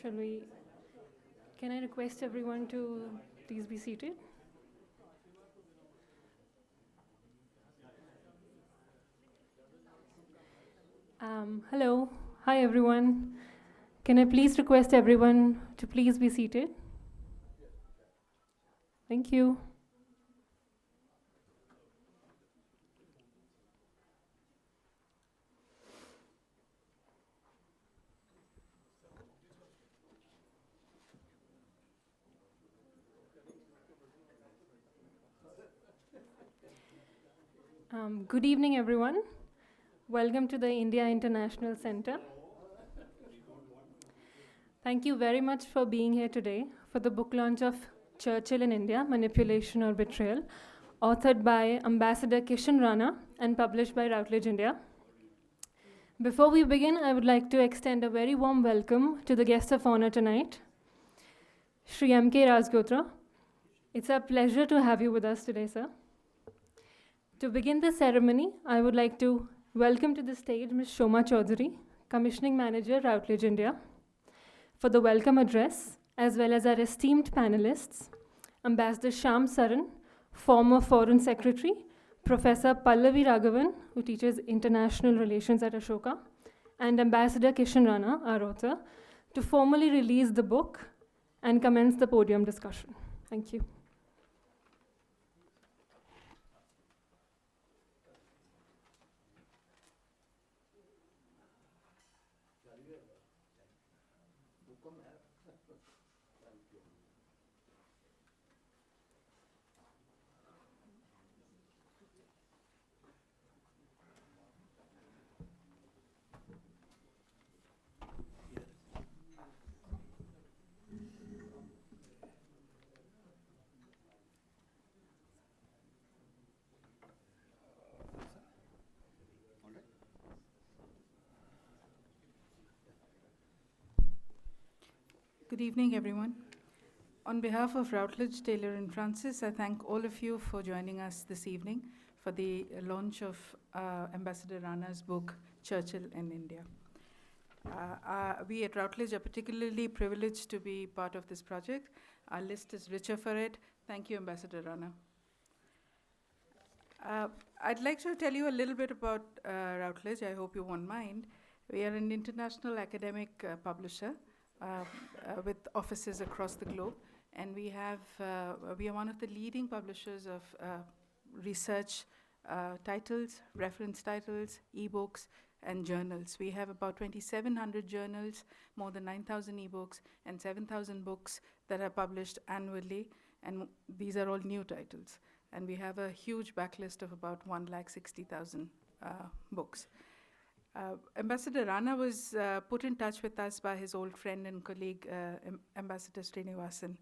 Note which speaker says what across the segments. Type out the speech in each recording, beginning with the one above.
Speaker 1: Shall we? Can I request everyone to please be seated? Hello. Hi, everyone. Can I please request everyone to please be seated? Thank you. Good evening, everyone. Welcome to the India International Center. Thank you very much for being here today for the book launch of Churchill in India, Manipulation or Betrayal, authored by Ambassador Kishan Rana and published by Routledge, India. Before we begin, I would like to extend a very warm welcome to the guest of honor tonight, Shyam Rasgotra. It's a pleasure to have you with us today, sir. To begin the ceremony, I would like to welcome to the stage Ms. Shoma Chaudhary, Commissioning Manager, Routledge, India, for the welcome address, as well as our esteemed panelists, Ambassador Shyam Saran, former Foreign Secretary, Professor Pallavi Raghavan, who teaches International Relations at Ashoka, and Ambassador Kishan Rana, our author, to formally release the book and commence the podium discussion. Thank you.
Speaker 2: Good evening, everyone. On behalf of Routledge, Taylor and Francis, I thank all of you for joining us this evening for the launch of Ambassador Rana's book, Churchill in India. We at Routledge are particularly privileged to be part of this project. Our list is richer for it. Thank you, Ambassador Rana. I'd like to tell you a little bit about Routledge. I hope you won't mind. We are an international academic publisher with offices across the globe, and we are one of the leading publishers of research titles, reference titles, ebooks, and journals. We have about 2,700 journals, more than 9,000 ebooks, and 7,000 books that are published annually, and these are all new titles. And we have a huge backlist of about 160,000 books. Ambassador Rana was put in touch with us by his old friend and colleague, Ambassador Srinivasan.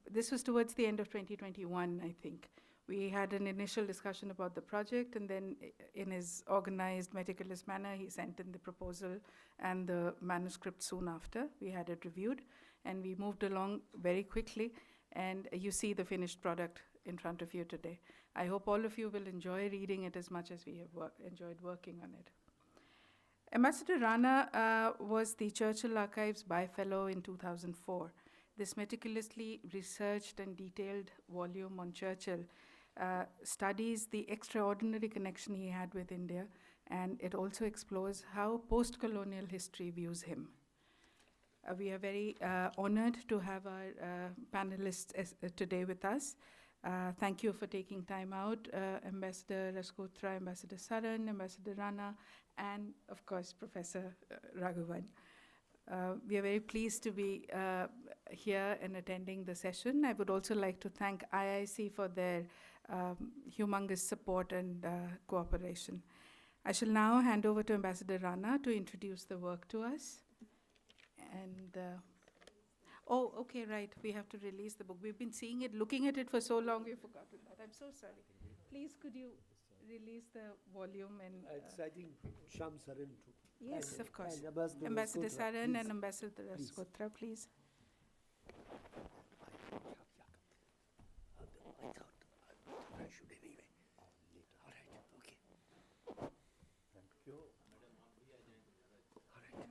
Speaker 2: This was towards the end of 2021, I think. We had an initial discussion about the project, and then in his organized, meticulous manner, he sent in the proposal and the manuscript soon after. We had it reviewed, and we moved along very quickly, and you see the finished product in front of you today. I hope all of you will enjoy reading it as much as we have enjoyed working on it. Ambassador Rana was the Churchill Archives Bi-Fellow in 2004. This meticulously researched and detailed volume on Churchill studies the extraordinary connection he had with India, and it also explores how post-colonial history views him. We are very honored to have our panelists today with us. Thank you for taking time out, Ambassador Rasgotra, Ambassador Saran, Ambassador Rana, and of course, Professor Raghavan. We are very pleased to be here and attending the session. I would also like to thank IIC for their humongous support and cooperation. I shall now hand over to Ambassador Rana to introduce the work to us. And oh, okay, right. We have to release the book. We've been seeing it, looking at it for so long, we've forgotten that. I'm so sorry. Please, could you release the volume and...
Speaker 3: It's, I think, Shyam Saran too.
Speaker 2: Yes,
Speaker 3: and,
Speaker 2: of course.
Speaker 3: And
Speaker 2: Ambassador Saran
Speaker 3: please.
Speaker 2: and Ambassador Rasgotra, please.
Speaker 3: I thought I should anyway. All right, okay. Thank you. All right.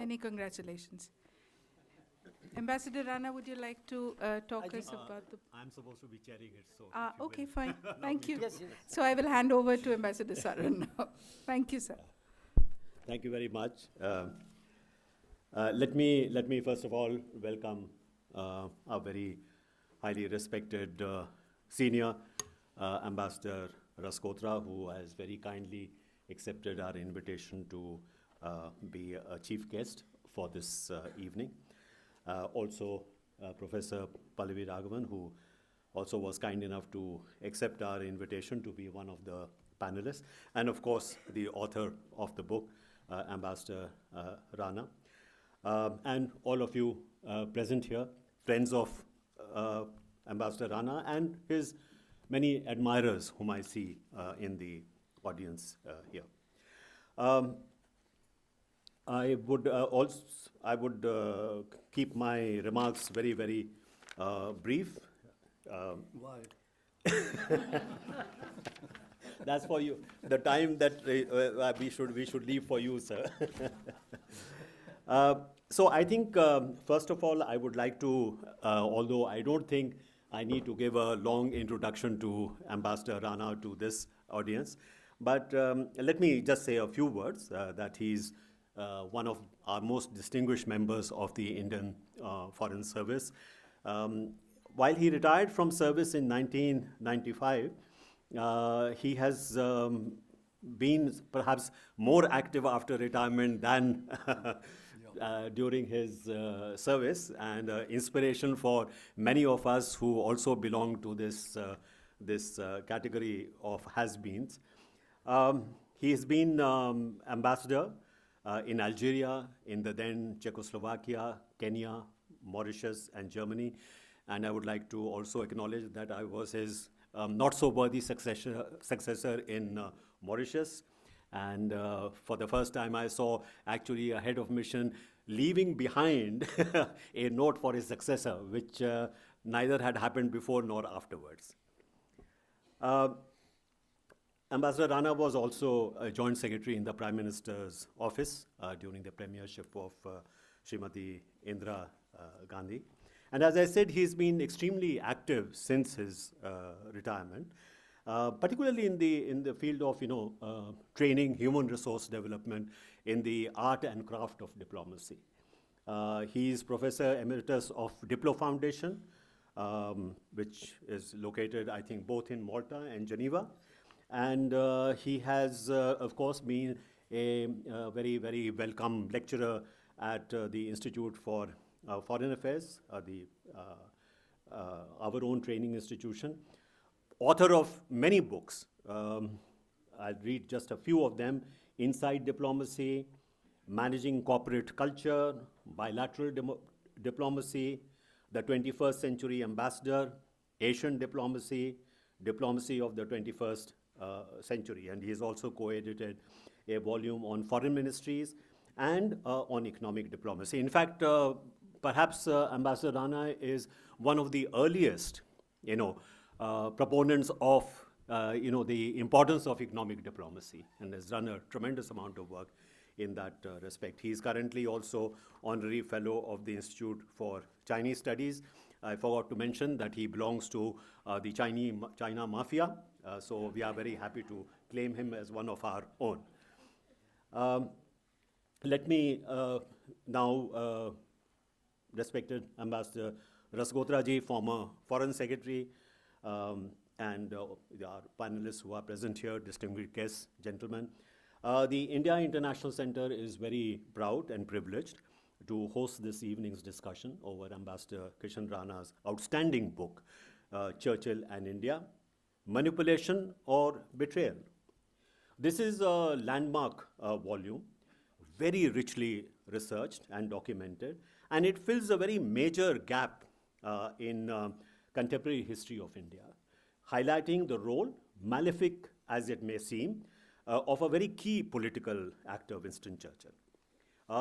Speaker 2: Many congratulations. Ambassador Rana, would you like to talk us about the...
Speaker 4: I'm supposed to be chairing it, so.
Speaker 2: Okay, fine. Thank you.
Speaker 3: Yes, yes.
Speaker 2: So I will hand over to Ambassador Saran now. Thank you, sir.
Speaker 4: Thank you very much. Let me first of all welcome our very highly respected senior Ambassador Rasgotra, who has very kindly accepted our invitation to be a chief guest for this evening. Also, Professor Pallavi Raghavan, who also was kind enough to accept our invitation to be one of the panelists, and of course, the author of the book, Ambassador Rana, and all of you present here, friends of Ambassador Rana and his many admirers whom I see in the audience here. I would keep my remarks very, very brief.
Speaker 3: Why?
Speaker 4: That's for you. The time that we should leave for you, sir. So I think, first of all, I would like to, although I don't think I need to give a long introduction to Ambassador Rana to this audience, but let me just say a few words that he's one of our most distinguished members of the Indian Foreign Service. While he retired from service in 1995, he has been perhaps more active after retirement than during his service, and inspiration for many of us who also belong to this category of has-beens. He has been ambassador in Algeria, in the then Czechoslovakia, Kenya, Mauritius, and Germany. And I would like to also acknowledge that I was his not-so-worthy successor in Mauritius. And for the first time, I saw actually a head of mission leaving behind a note for his successor, which neither had happened before nor afterwards. Ambassador Rana was also a joint secretary in the Prime Minister's office during the premiership of Srimati Indira Gandhi. And as I said, he's been extremely active since his retirement, particularly in the field of training, human resource development, in the art and craft of diplomacy. He is Professor Emeritus of DIPLO Foundation, which is located, I think, both in Malta and Geneva. And he has, of course, been a very, very welcome lecturer at the Institute for Foreign Affairs, our own training institution. Author of many books. I'll read just a few of them. Inside Diplomacy, Managing Corporate Culture, Bilateral Diplomacy, The 21st Century Ambassador, Asian Diplomacy, Diplomacy of the 21st Century. And he has also co-edited a volume on foreign ministries and on economic diplomacy. In fact, perhaps Ambassador Rana is one of the earliest, proponents of, the importance of economic diplomacy, and has done a tremendous amount of work in that respect. He is currently also honorary fellow of the Institute for Chinese Studies. I forgot to mention that he belongs to the China Mafia, so we are very happy to claim him as one of our own. Let me now, respected Ambassador Rasgotra ji, former Foreign Secretary, and our panelists who are present here, distinguished guests, gentlemen. The India International Center is very proud and privileged to host this evening's discussion over Ambassador Kishan Rana's outstanding book, Churchill and India, Manipulation or Betrayal. This is a landmark volume, very richly researched and documented, and it fills a very major gap in contemporary history of India, highlighting the role, malefic as it may seem, of a very key political actor, Winston Churchill.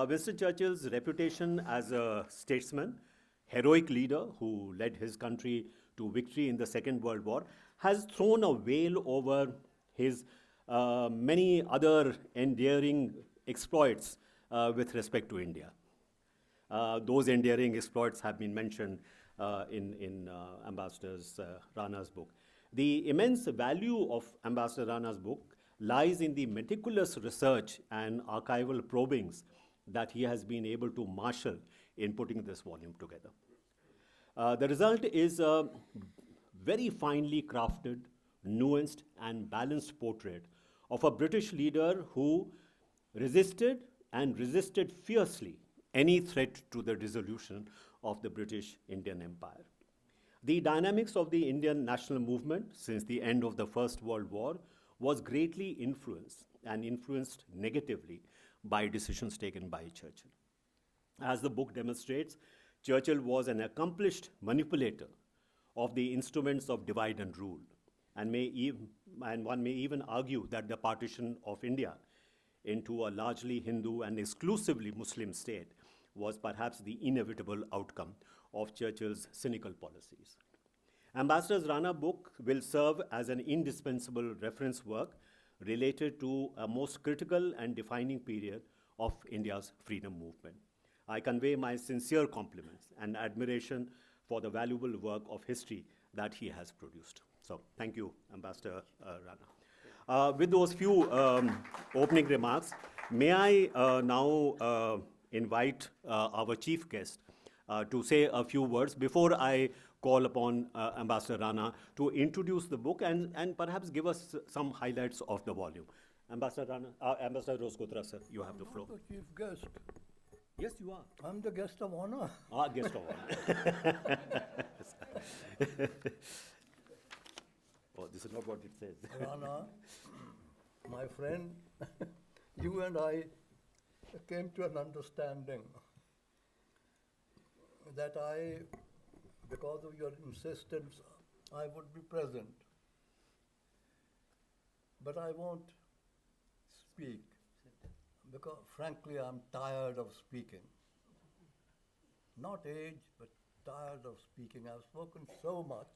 Speaker 4: Winston Churchill's reputation as a statesman, heroic leader who led his country to victory in the Second World War, has thrown a veil over his many other endearing exploits with respect to India. Those endearing exploits have been mentioned in Ambassador Rana's book. The immense value of Ambassador Rana's book lies in the meticulous research and archival probings that he has been able to marshal in putting this volume together. The result is a very finely crafted, nuanced, and balanced portrait of a British leader who resisted and resisted fiercely any threat to the dissolution of the British Indian Empire. The dynamics of the Indian national movement since the end of the First World War was greatly influenced negatively by decisions taken by Churchill. As the book demonstrates, Churchill was an accomplished manipulator of the instruments of divide and rule, and one may even argue that the partition of India into a largely Hindu and exclusively Muslim state was perhaps the inevitable outcome of Churchill's cynical policies. Ambassador Rana's book will serve as an indispensable reference work related to a most critical and defining period of India's freedom movement. I convey my sincere compliments and admiration for the valuable work of history that he has produced. So, thank you, Ambassador Rana. With those few opening remarks, may I now invite our chief guest to say a few words before I call upon Ambassador Rana to introduce the book and perhaps give us some highlights of the volume. Ambassador Rana, Ambassador Rasgotra, sir, you have the floor.
Speaker 3: I'm the chief guest.
Speaker 4: Yes, you are.
Speaker 3: I'm the guest of honor.
Speaker 4: Guest of honor. Oh, this is not what it says.
Speaker 3: Rana, my friend, you and I came to an understanding that because of your insistence, I would be present. But I won't speak because, frankly, I'm tired of speaking. Not age, but tired of speaking. I've spoken so much.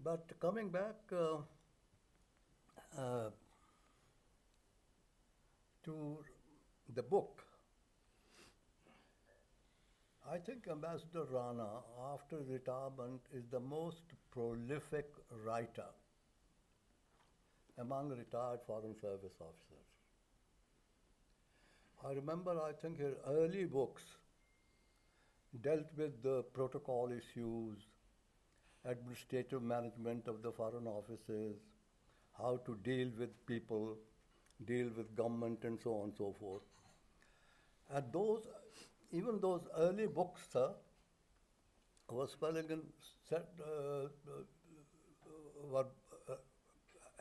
Speaker 3: But coming back to the book, I think Ambassador Rana, after retirement, is the most prolific writer among retired Foreign Service officers. I remember, I think his early books dealt with the protocol issues, administrative management of the foreign offices, how to deal with people, deal with government, and so on and so forth. And even those early books, sir, were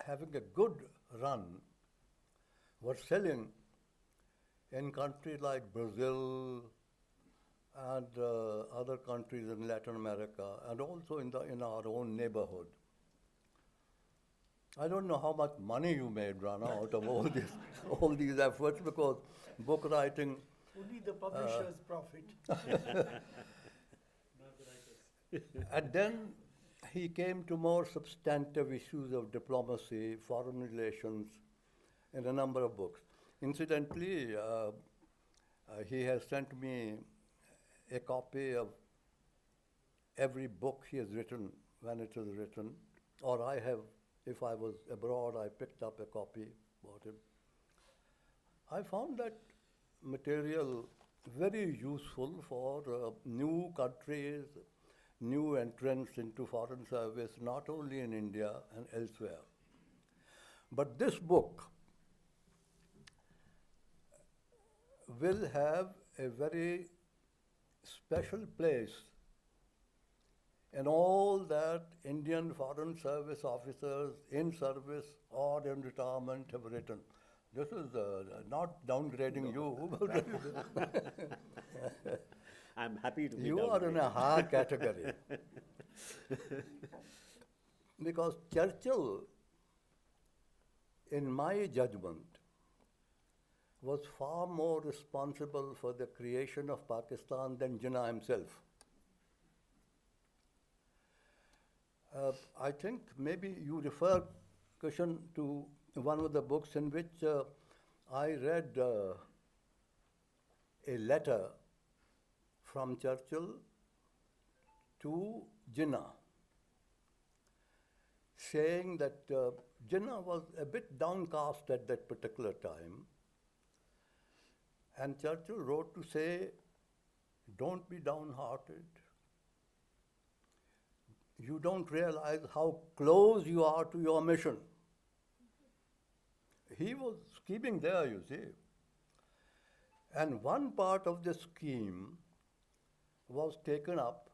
Speaker 3: having a good run, were selling in countries like Brazil and other countries in Latin America, and also in our own neighborhood. I don't know how much money you made, Rana, out of all these efforts, because book writing.
Speaker 5: Only the publisher's profit.
Speaker 3: And then he came to more substantive issues of diplomacy, foreign relations, in a number of books. Incidentally, he has sent me a copy of every book he has written when it is written, or I have, if I was abroad, I picked up a copy, bought it. I found that material very useful for new countries, new entrants into foreign service, not only in India and elsewhere. But this book will have a very special place in all that Indian Foreign Service officers in service or in retirement have written. This is not downgrading you.
Speaker 4: I'm happy to be
Speaker 3: You are in a high category. Because Churchill, in my judgment, was far more responsible for the creation of Pakistan than Jinnah himself. I think maybe you refer, Kishan, to one of the books in which I read a letter from Churchill to Jinnah, saying that Jinnah was a bit downcast at that particular time, and Churchill wrote to say, don't be downhearted. You don't realize how close you are to your mission. He was scheming there, you see. And one part of the scheme was taken up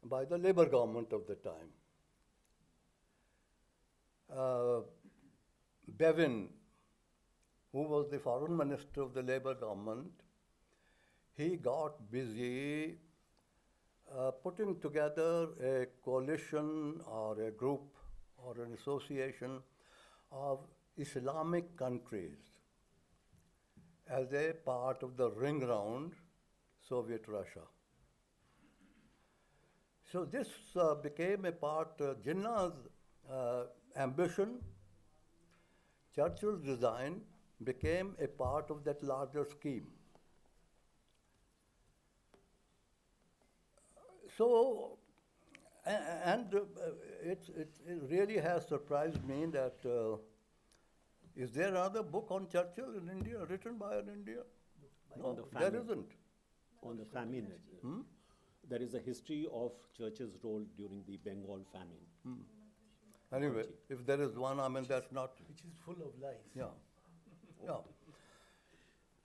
Speaker 3: by the Labour government of the time. Bevin, who was the foreign minister of the Labour government, he got busy putting together a coalition or a group or an association of Islamic countries as a part of the ring round Soviet Russia. So this became a part, Jinnah's ambition, Churchill's design became a part of that larger scheme. So, and it really has surprised me that is there another book on Churchill in India, written by an Indian?
Speaker 4: On
Speaker 3: No,
Speaker 4: the
Speaker 3: there
Speaker 4: famine.
Speaker 3: isn't.
Speaker 4: On the famine. There is a history of Churchill's role during the Bengal famine.
Speaker 3: Anyway, if there is one, I mean, that's not,
Speaker 5: Which is full of lies.
Speaker 3: yeah. Yeah.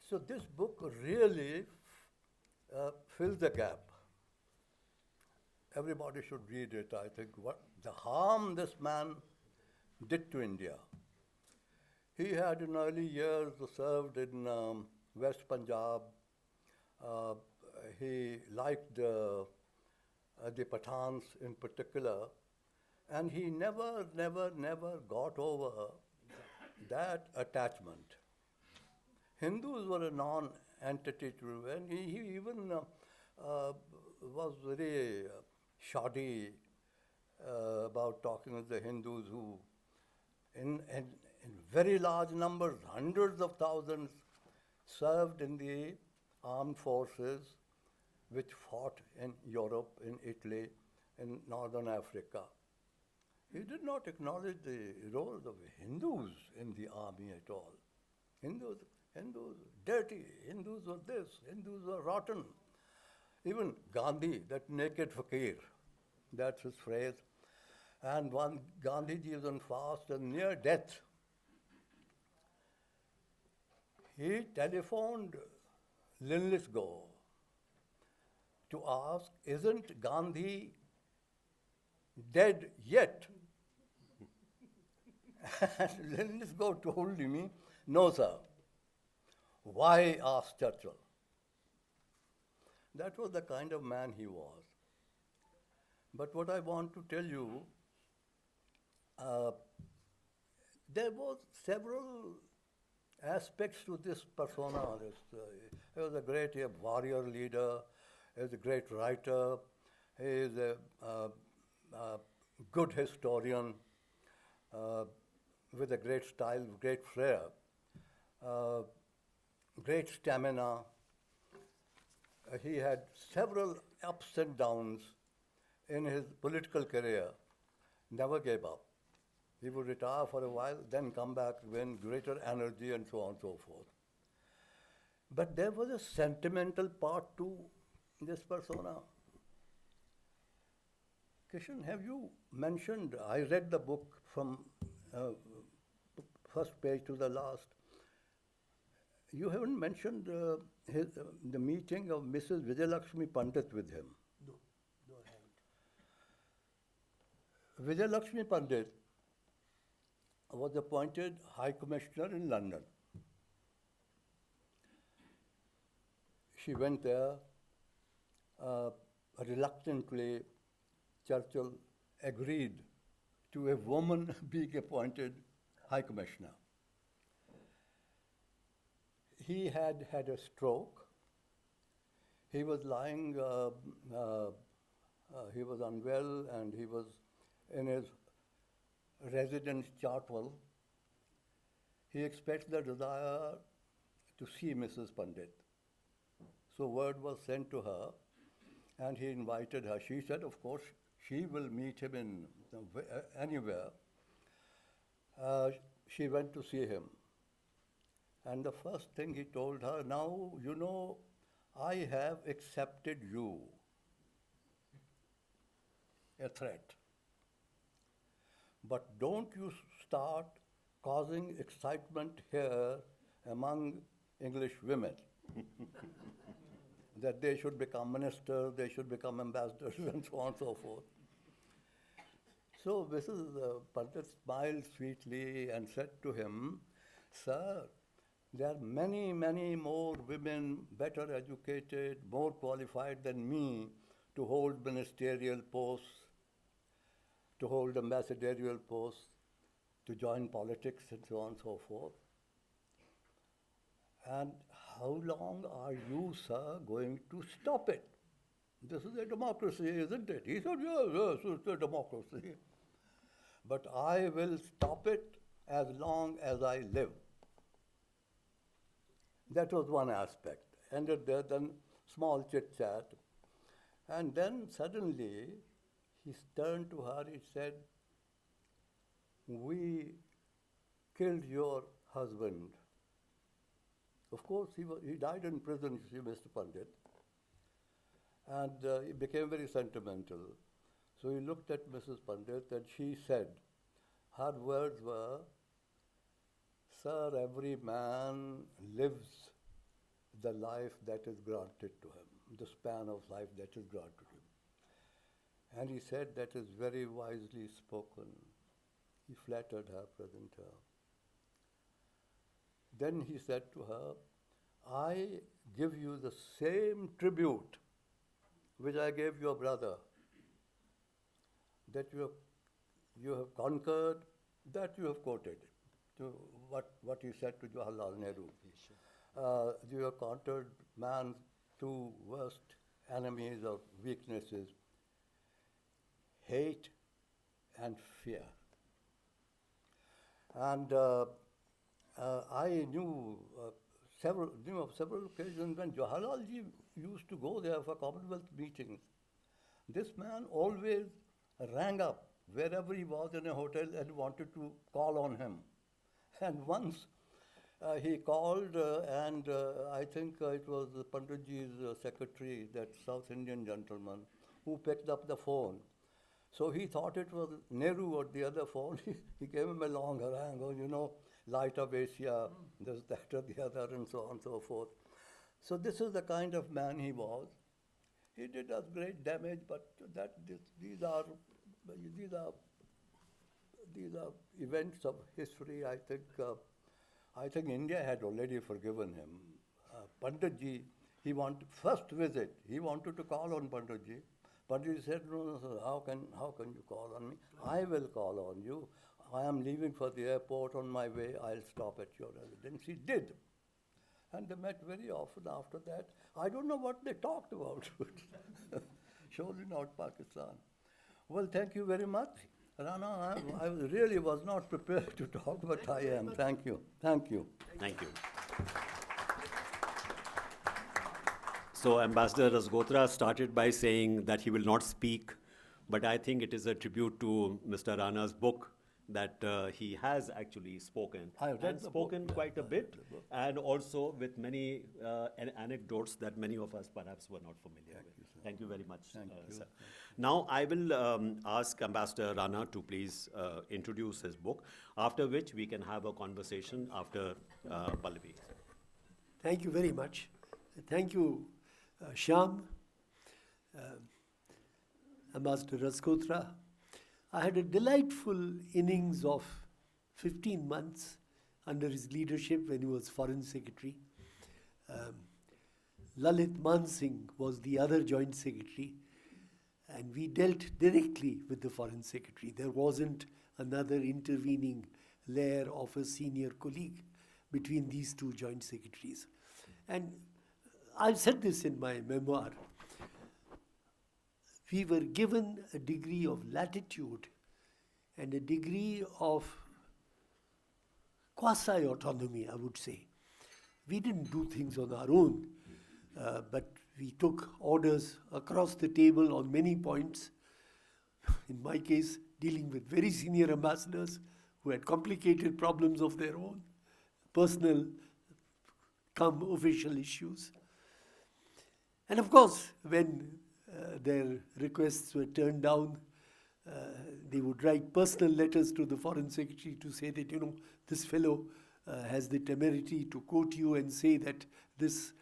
Speaker 3: So this book really fills the gap. Everybody should read it, I think. What the harm this man did to India. He had in early years served in West Punjab. He liked the Pathans in particular, and he never got over that attachment. Hindus were a non-entity to him, and he even was very shoddy about talking with the Hindus who, in very large numbers, hundreds of thousands, served in the armed forces which fought in Europe, in Italy, in Northern Africa. He did not acknowledge the role of Hindus in the army at all. Hindus, dirty, Hindus were this, Hindus were rotten. Even Gandhi, that naked fakir, that's his phrase. And one Gandhiji was on fast and near death. He telephoned Linlithgow to ask, isn't Gandhi dead yet? And Linlithgow told me, no, sir. Why? Asked Churchill. That was the kind of man he was. But what I want to tell you, there was several aspects to this persona. He was a great warrior leader, he was a great writer, he is a good historian with a great style, great flair, great stamina. He had several ups and downs in his political career, never gave up. He would retire for a while, then come back with greater energy and so on and so forth. But there was a sentimental part to this persona. Kishan, have you mentioned, I read the book from first page to the last. You haven't mentioned the meeting of Mrs. Vijayalakshmi Pandit with him.
Speaker 5: No, I haven't.
Speaker 3: Vijayalakshmi Pandit was appointed High Commissioner in London. She went there. Reluctantly, Churchill agreed to a woman being appointed High Commissioner. He had had a stroke. He was lying, he was unwell, and he was in his residence Chartwell. He expressed the desire to see Mrs. Pandit. So word was sent to her, and he invited her. She said, of course, she will meet him in anywhere. She went to see him. And the first thing he told her, now, you know, I have accepted you. A threat. But don't you start causing excitement here among English women. That they should become ministers, they should become ambassadors, and so on and so forth. So Mrs. Pandit smiled sweetly and said to him, sir, there are many, many more women better educated, more qualified than me to hold ministerial posts, to hold ambassadorial posts, to join politics and so on and so forth. And how long are you, sir, going to stop it? This is a democracy, isn't it? He said, yes, it's a democracy. But I will stop it as long as I live. That was one aspect. Ended there, then small chit-chat. And then suddenly, he turned to her, he said, we killed your husband. Of course, he died in prison, you see, Mr. Pandit. And he became very sentimental. So he looked at Mrs. Pandit and she said, her words were, sir, every man lives the life that is granted to him, the span of life that is granted to him. And he said, that is very wisely spoken. He flattered her, present her. Then he said to her, I give you the same tribute which I gave your brother, that you have conquered, that you have quoted, to what he said to Jawaharlal Nehru. You have conquered man's two worst enemies or weaknesses, hate and fear. And I knew of several occasions when Jawaharlal ji used to go there for Commonwealth meetings. This man always rang up wherever he was in a hotel and wanted to call on him. And once he called, and I think it was Panditji's secretary, that South Indian gentleman, who picked up the phone. So he thought it was Nehru or the other phone. He gave him a long harangue, you know, light of Asia, this, that, or the other, and so on and so forth. So this is the kind of man he was. He did us great damage, but these are events of history. I think India had already forgiven him. Panditji, first visit, he wanted to call on Panditji. Panditji said, no, how can you call on me? I will call on you. I am leaving for the airport. On my way, I'll stop at your residence. He did. And they met very often after that. I don't know what they talked about. Surely not Pakistan. Well, thank you very much. Rana, I really was not prepared to talk, but I am. Thank you. Thank you.
Speaker 4: Thank you. So Ambassador Rasgotra started by saying that he will not speak, but I think it is a tribute to Mr. Rana's book that he has actually spoken, and spoken quite a bit, and also with many anecdotes that many of us perhaps were not familiar with. Thank you very much, sir. Now I will ask Ambassador Rana to please introduce his book, after which we can have a conversation after Pallavi.
Speaker 5: Thank you very much. Thank you, Shyam, Ambassador Rasgotra. I had a delightful innings of 15 months under his leadership when he was Foreign Secretary. Lalit Mansingh was the other Joint Secretary, and we dealt directly with the Foreign Secretary. There wasn't another intervening layer of a senior colleague between these two Joint Secretaries. And I've said this in my memoir. We were given a degree of latitude and a degree of quasi-autonomy, I would say. We didn't do things on our own. but we took orders across the table on many points. In my case, dealing with very senior ambassadors who had complicated problems of their own, personal come official issues. And of course, when their requests were turned down, they would write personal letters to the Foreign Secretary to say that, this fellow has the temerity to quote you and say that this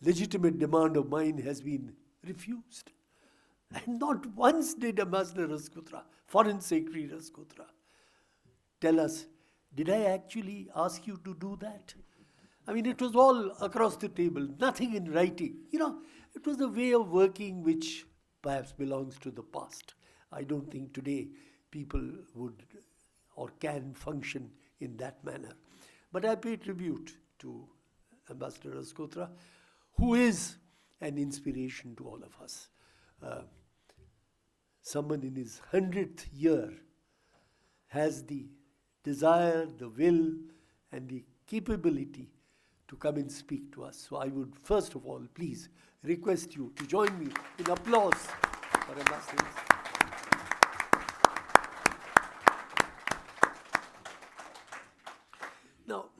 Speaker 5: legitimate demand of mine has been refused. And not once did Ambassador Rasgotra, Foreign Secretary Rasgotra, tell us, did I actually ask you to do that? I mean, it was all across the table, nothing in writing. It was a way of working which perhaps belongs to the past. I don't think today people would or can function in that manner. But I pay tribute to Ambassador Rasgotra, who is an inspiration to all of us. Someone in his 100th year has the desire, the will, and the capability to come and speak to us. So I would first of all please request you to join me in applause for Ambassador. Now,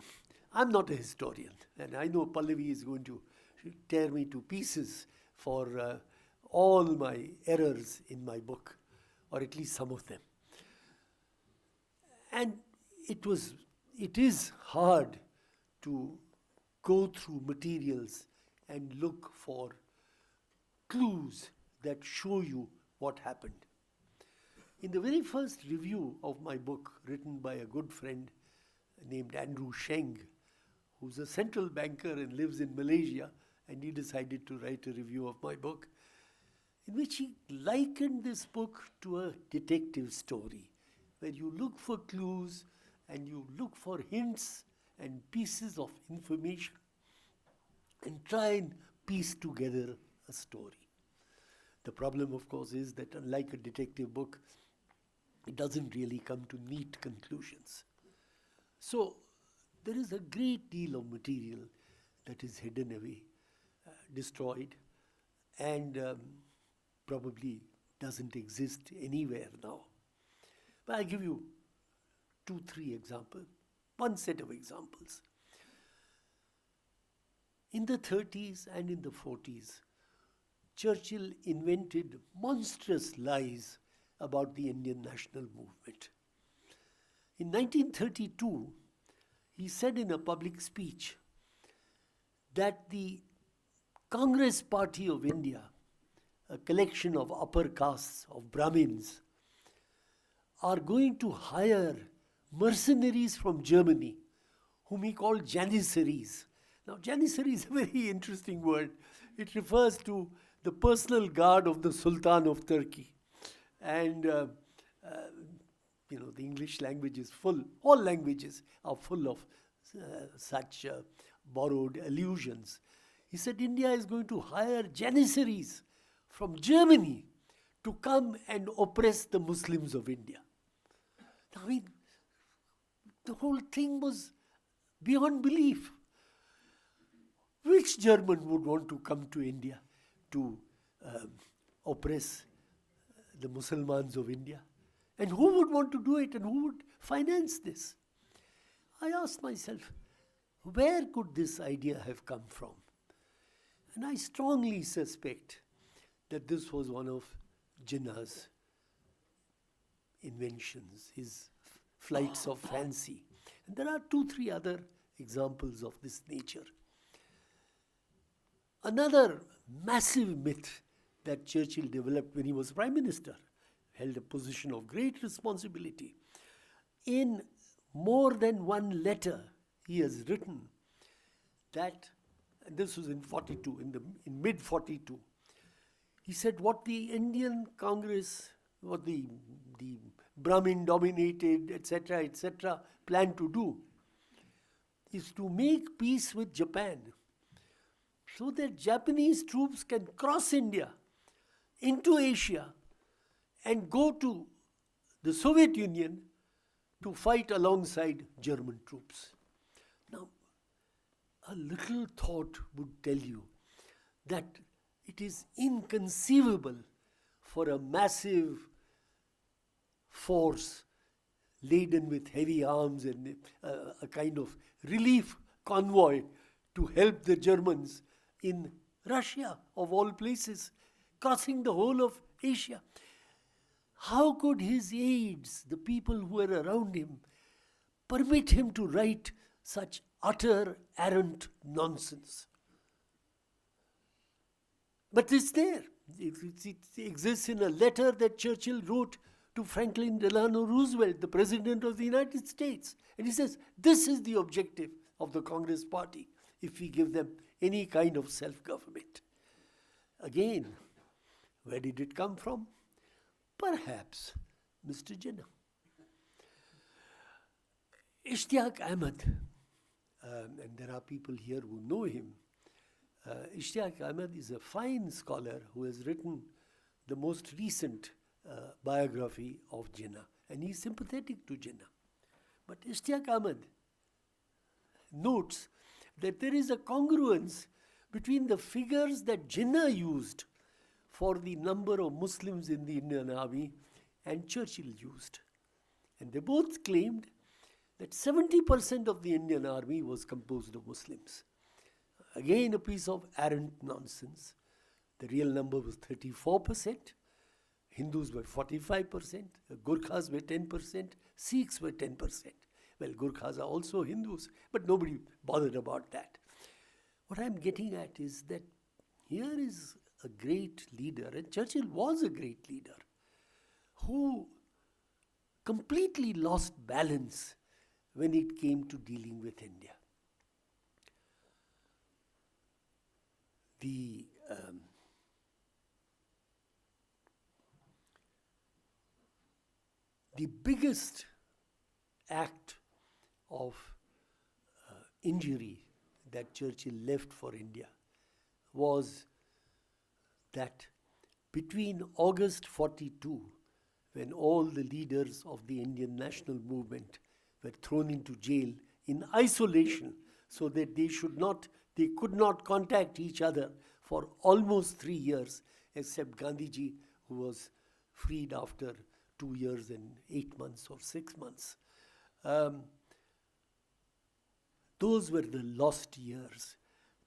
Speaker 5: I'm not a historian, and I know Pallavi is going to tear me to pieces for all my errors in my book, or at least some of them. And it is hard to go through materials and look for clues that show you what happened. In the very first review of my book, written by a good friend named Andrew Sheng, who's a central banker and lives in Malaysia, and he decided to write a review of my book, in which he likened this book to a detective story, where you look for clues and you look for hints and pieces of information and try and piece together a story. The problem, of course, is that unlike a detective book, it doesn't really come to neat conclusions. So there is a great deal of material that is hidden away, destroyed, and probably doesn't exist anywhere now. But I'll give you 2-3 examples, one set of examples. In the 30s and in the 40s, Churchill invented monstrous lies about the Indian national movement. In 1932, he said in a public speech that the Congress Party of India, a collection of upper castes, of Brahmins, are going to hire mercenaries from Germany, whom he called Janissaries. Now, Janissary is a very interesting word. It refers to the personal guard of the Sultan of Turkey. And, the English language is full, all languages are full of such borrowed allusions. He said India is going to hire Janissaries from Germany to come and oppress the Muslims of India. I mean, the whole thing was beyond belief. Which German would want to come to India to oppress the Muslims of India? And who would want to do it, and who would finance this? I asked myself, where could this idea have come from? And I strongly suspect that this was one of Jinnah's inventions, his flights of fancy. And there are 2-3 other examples of this nature. Another massive myth that Churchill developed when he was Prime Minister, held a position of great responsibility. In more than one letter, he has written that, and this was in 42, in mid-42, he said what the Indian Congress, what the Brahmin-dominated, etc., planned to do is to make peace with Japan so that Japanese troops can cross India into Asia and go to the Soviet Union to fight alongside German troops. Now, a little thought would tell you that it is inconceivable for a massive force laden with heavy arms and a kind of relief convoy to help the Germans in Russia, of all places, crossing the whole of Asia. How could his aides, the people who were around him, permit him to write such utter, arrant nonsense? But it's there. It exists in a letter that Churchill wrote to Franklin Delano Roosevelt, the President of the United States. And he says, this is the objective of the Congress Party if we give them any kind of self-government. Again, where did it come from? Perhaps Mr. Jinnah. Ishtiaq Ahmed, and there are people here who know him. Ishtiaq Ahmed is a fine scholar who has written the most recent biography of Jinnah, and he is sympathetic to Jinnah. But Ishtiaq Ahmed notes that there is a congruence between the figures that Jinnah used for the number of Muslims in the Indian Army and Churchill used. And they both claimed that 70% of the Indian Army was composed of Muslims. Again, a piece of arrant nonsense. The real number was 34%. Hindus were 45%. Gurkhas were 10%. Sikhs were 10%. Well, Gurkhas are also Hindus, but nobody bothered about that. What I'm getting at is that here is a great leader, and Churchill was a great leader, who completely lost balance when it came to dealing with India. The biggest act of injury that Churchill left for India was that between August 42, when all the leaders of the Indian national movement were thrown into jail in isolation so that they could not contact each other for almost 3 years, except Gandhiji, who was freed after 2 years and 8 months or 6 months. Those were the lost years.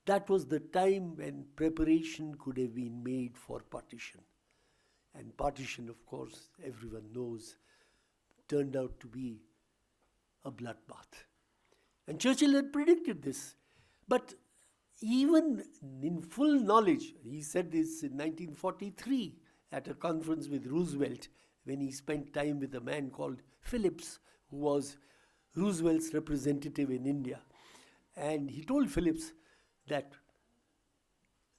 Speaker 5: That was the time when preparation could have been made for partition. And partition, of course, everyone knows, turned out to be a bloodbath. And Churchill had predicted this. But even in full knowledge, he said this in 1943 at a conference with Roosevelt, when he spent time with a man called Phillips, who was Roosevelt's representative in India. And he told Phillips that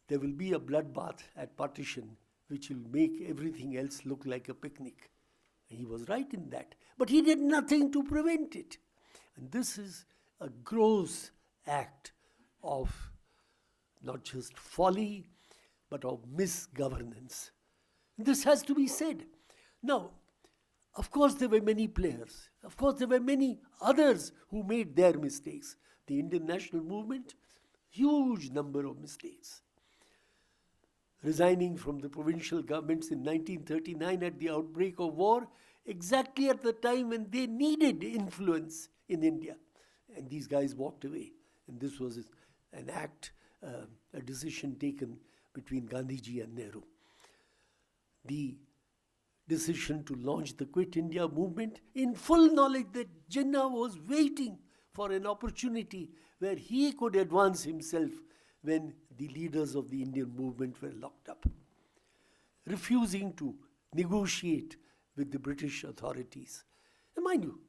Speaker 5: there will be a bloodbath at partition which will make everything else look like a picnic. And he was right in that. But he did nothing to prevent it. And this is a gross act of not just folly, but of misgovernance. This has to be said. Now, of course, there were many players. Of course, there were many others who made their mistakes. The Indian national movement, huge number of mistakes. Resigning from the provincial governments in 1939 at the outbreak of war, exactly at the time when they needed influence in India. And these guys walked away. And this was an act, a decision taken between Gandhiji and Nehru. The decision to launch the Quit India movement in full knowledge that Jinnah was waiting for an opportunity where he could advance himself when the leaders of the Indian movement were locked up. Refusing to negotiate with the British authorities. And mind you,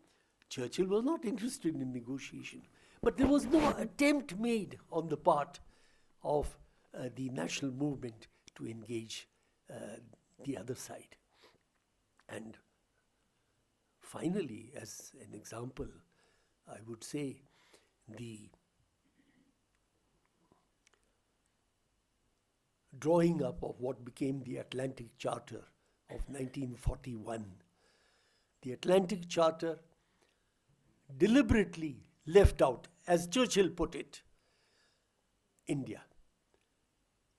Speaker 5: Churchill was not interested in negotiation, but there was no attempt made on the part of the national movement to engage the other side. And finally, as an example, I would say the drawing up of what became the Atlantic Charter of 1941. The Atlantic Charter deliberately left out, as Churchill put it, India.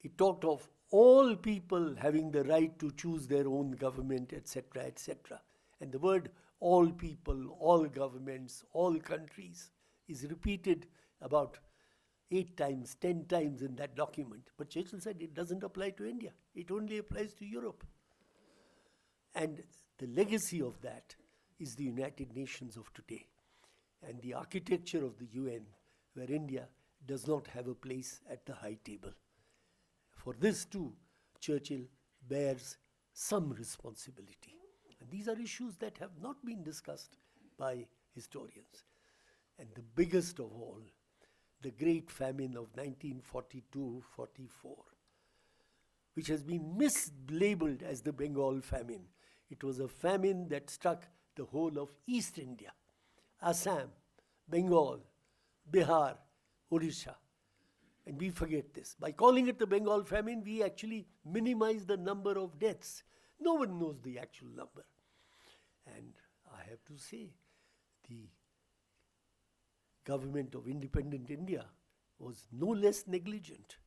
Speaker 5: It talked of all people having the right to choose their own government, etc., etc. And the word all people, all governments, all countries is repeated about 8 times, 10 times in that document. But Churchill said it doesn't apply to India. It only applies to Europe. And the legacy of that is the United Nations of today and the architecture of the UN, where India does not have a place at the high table. For this too, Churchill bears some responsibility. And these are issues that have not been discussed by historians. And the biggest of all, the Great Famine of 1942-44, which has been mislabeled as the Bengal famine. It was a famine that struck the whole of East India, Assam, Bengal, Bihar, Odisha. And we forget this. By calling it the Bengal famine, we actually minimize the number of deaths. No one knows the actual number. And I have to say, the government of independent India was no less negligent.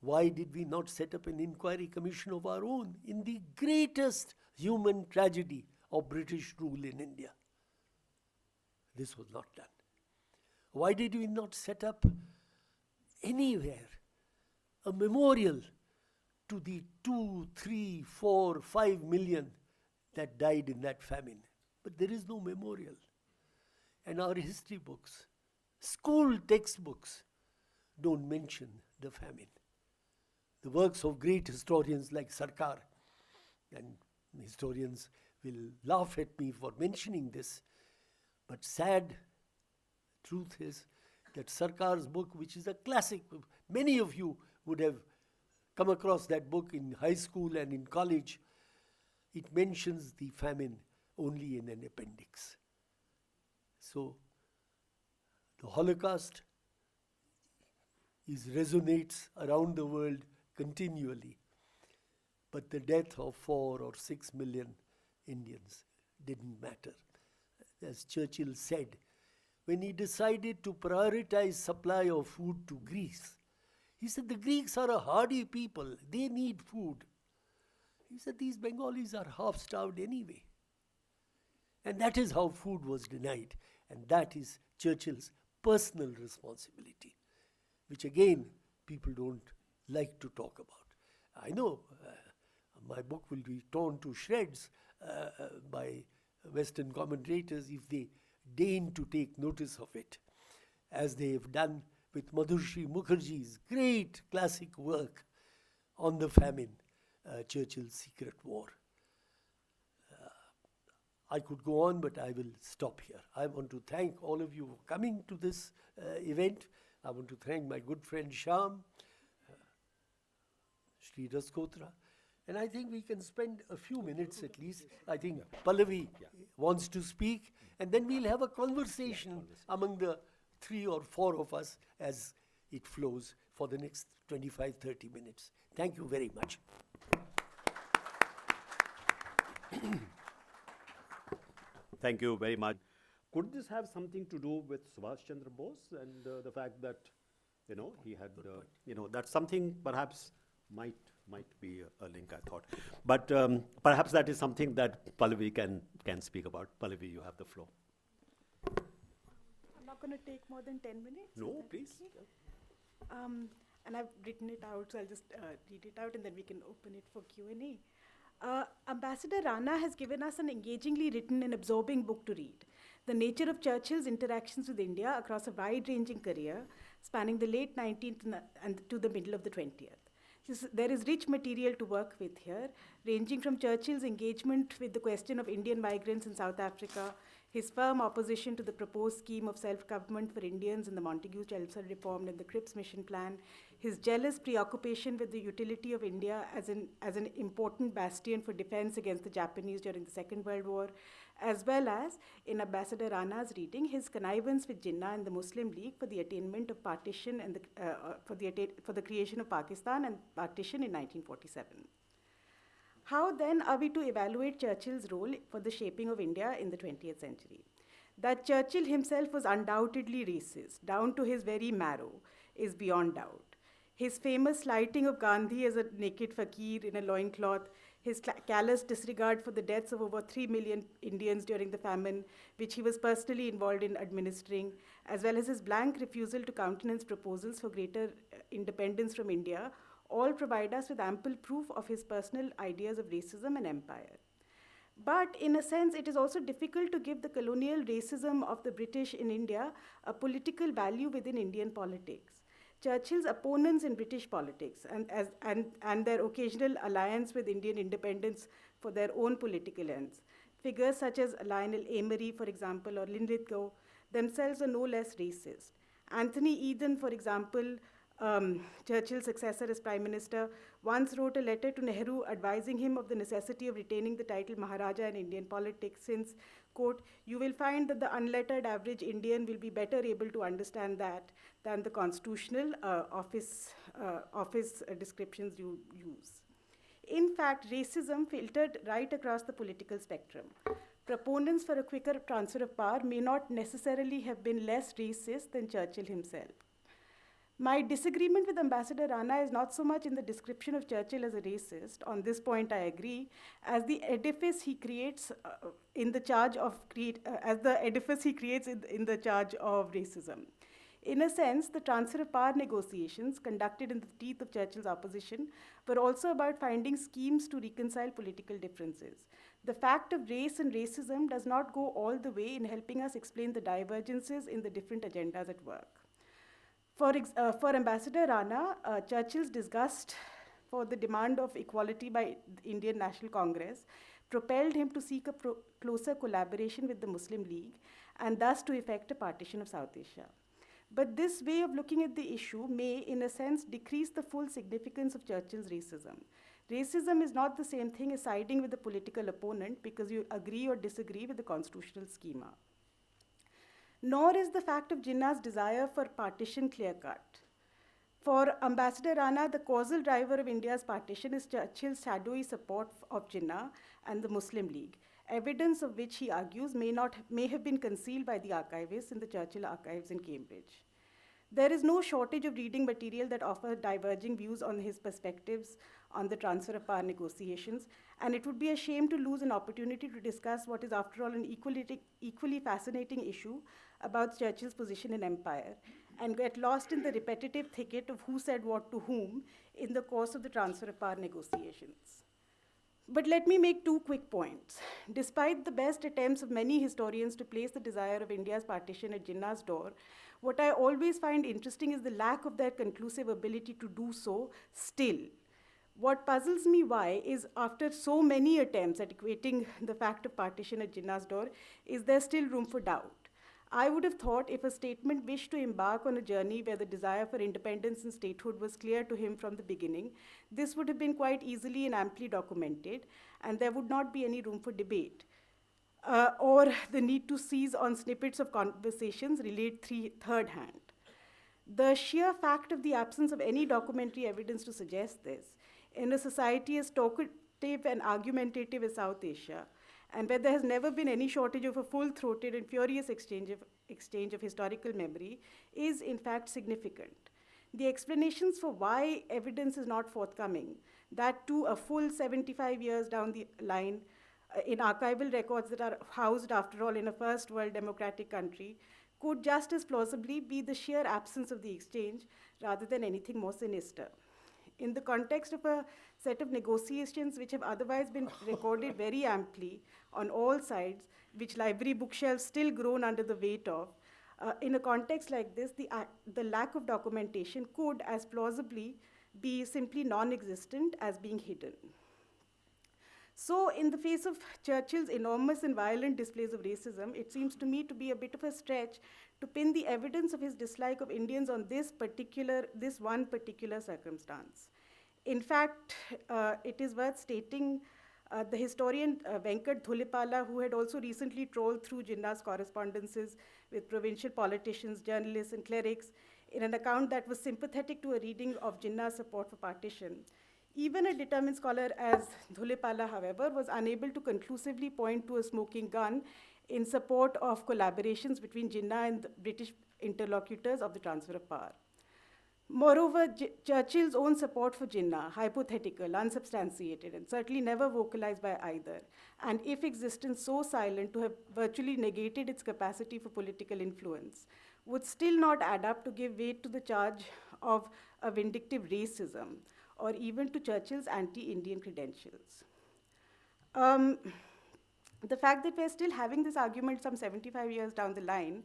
Speaker 5: Why did we not set up an inquiry commission of our own in the greatest human tragedy of British rule in India? This was not done. Why did we not set up anywhere a memorial to the 2, 3, 4, 5 million that died in that famine? But there is no memorial. And our history books, school textbooks, don't mention the famine. The works of great historians like Sarkar, and historians will laugh at me for mentioning this, but sad truth is that Sarkar's book, which is a classic, many of you would have come across that book in high school and in college, it mentions the famine only in an appendix. So, the Holocaust resonates around the world continually. But the death of 4 or 6 million Indians didn't matter. As Churchill said, when he decided to prioritize supply of food to Greece, he said the Greeks are a hardy people, they need food. He said these Bengalis are half-starved anyway. And that is how food was denied. And that is Churchill's personal responsibility, which again, people don't like to talk about. I know my book will be torn to shreds by Western commentators if they deign to take notice of it, as they have done with Madhurshi Mukherjee's great classic work on the famine, Churchill's Secret War. I could go on, but I will stop here. I want to thank all of you for coming to this event. I want to thank my good friend Shyam, Shri Rasgotra. And I think we can spend a few minutes at least. I think Pallavi wants to speak, and then we'll have a conversation among the 3 or 4 of us as it flows for the next 25-30 minutes. Thank you very much.
Speaker 4: Thank you very much. Could this have something to do with Subhash Chandra Bose and the fact that, he had, that's something perhaps might be a link, I thought. But perhaps that is something that Pallavi can speak about. Pallavi, you have the floor.
Speaker 6: I'm not going to take more than 10 minutes.
Speaker 4: No, please.
Speaker 6: Okay? And I've written it out, so I'll just read it out and then we can open it for Q&A. Ambassador Rana has given us an engagingly written and absorbing book to read. The nature of Churchill's interactions with India across a wide-ranging career, spanning the late 19th and to the middle of the 20th. There is rich material to work with here, ranging from Churchill's engagement with the question of Indian migrants in South Africa, his firm opposition to the proposed scheme of self-government for Indians in the Montagu-Chelmsford Reform and the Cripps Mission Plan, his jealous preoccupation with the utility of India as an important bastion for defense against the Japanese during the Second World War, as well as, in Ambassador Rana's reading, his connivance with Jinnah and the Muslim League for the attainment of partition and for the creation of Pakistan and partition in 1947. How then are we to evaluate Churchill's role for the shaping of India in the 20th century? That Churchill himself was undoubtedly racist, down to his very marrow, is beyond doubt. His famous slighting of Gandhi as a naked fakir in a loincloth, his callous disregard for the deaths of over 3 million Indians during the famine, which he was personally involved in administering, as well as his blank refusal to countenance proposals for greater independence from India, all provide us with ample proof of his personal ideas of racism and empire. But in a sense, it is also difficult to give the colonial racism of the British in India a political value within Indian politics. Churchill's opponents in British politics and their occasional alliance with Indian independence for their own political ends, figures such as Lionel Emery, for example, or Linlithgow, themselves are no less racist. Anthony Eden, for example, Churchill's successor as Prime Minister, once wrote a letter to Nehru advising him of the necessity of retaining the title Maharaja in Indian politics since, quote, you will find that the unlettered average Indian will be better able to understand that than the constitutional office descriptions you use. In fact, racism filtered right across the political spectrum. Proponents for a quicker transfer of power may not necessarily have been less racist than Churchill himself. My disagreement with Ambassador Rana is not so much in the description of Churchill as a racist, on this point I agree, as the edifice he creates in the charge of racism. In a sense, the transfer of power negotiations conducted in the teeth of Churchill's opposition were also about finding schemes to reconcile political differences. The fact of race and racism does not go all the way in helping us explain the divergences in the different agendas at work. For Ambassador Rana, Churchill's disgust for the demand of equality by the Indian National Congress propelled him to seek a closer collaboration with the Muslim League and thus to effect a partition of South Asia. But this way of looking at the issue may, in a sense, decrease the full significance of Churchill's racism. Racism is not the same thing as siding with the political opponent because you agree or disagree with the constitutional schema. Nor is the fact of Jinnah's desire for partition clear-cut. For Ambassador Rana, the causal driver of India's partition is Churchill's shadowy support of Jinnah and the Muslim League, evidence of which he argues may have been concealed by the archivists in the Churchill archives in Cambridge. There is no shortage of reading material that offer diverging views on his perspectives on the transfer of power negotiations, and it would be a shame to lose an opportunity to discuss what is, after all, an equally fascinating issue about Churchill's position in empire, and get lost in the repetitive thicket of who said what to whom in the course of the transfer of power negotiations. But let me make two quick points. Despite the best attempts of many historians to place the desire of India's partition at Jinnah's door, what I always find interesting is the lack of their conclusive ability to do so still. What puzzles me why is, after so many attempts at equating the fact of partition at Jinnah's door, is there still room for doubt? I would have thought if a statement wished to embark on a journey where the desire for independence and statehood was clear to him from the beginning, this would have been quite easily and amply documented, and there would not be any room for debate. Or the need to seize on snippets of conversations relayed third hand. The sheer fact of the absence of any documentary evidence to suggest this, in a society as talkative and argumentative as South Asia, and where there has never been any shortage of a full-throated and furious exchange of historical memory, is in fact significant. The explanations for why evidence is not forthcoming, that too a full 75 years down the line, in archival records that are housed, after all, in a first world democratic country, could just as plausibly be the sheer absence of the exchange rather than anything more sinister. In the context of a set of negotiations which have otherwise been recorded very amply on all sides, which library bookshelves still groan under the weight of, in a context like this, the lack of documentation could as plausibly be simply non-existent as being hidden. So in the face of Churchill's enormous and violent displays of racism, it seems to me to be a bit of a stretch to pin the evidence of his dislike of Indians on this one particular circumstance. In fact, it is worth stating the historian Venkat Dhulipala, who had also recently trawled through Jinnah's correspondences with provincial politicians, journalists, and clerics in an account that was sympathetic to a reading of Jinnah's support for partition. Even a determined scholar as Dhulipala, however, was unable to conclusively point to a smoking gun in support of collaborations between Jinnah and the British interlocutors of the transfer of power. Moreover, Churchill's own support for Jinnah, hypothetical, unsubstantiated, and certainly never vocalized by either, and if existent, so silent to have virtually negated its capacity for political influence, would still not add up to give weight to the charge of a vindictive racism, or even to Churchill's anti-Indian credentials. The fact that we're still having this argument some 75 years down the line,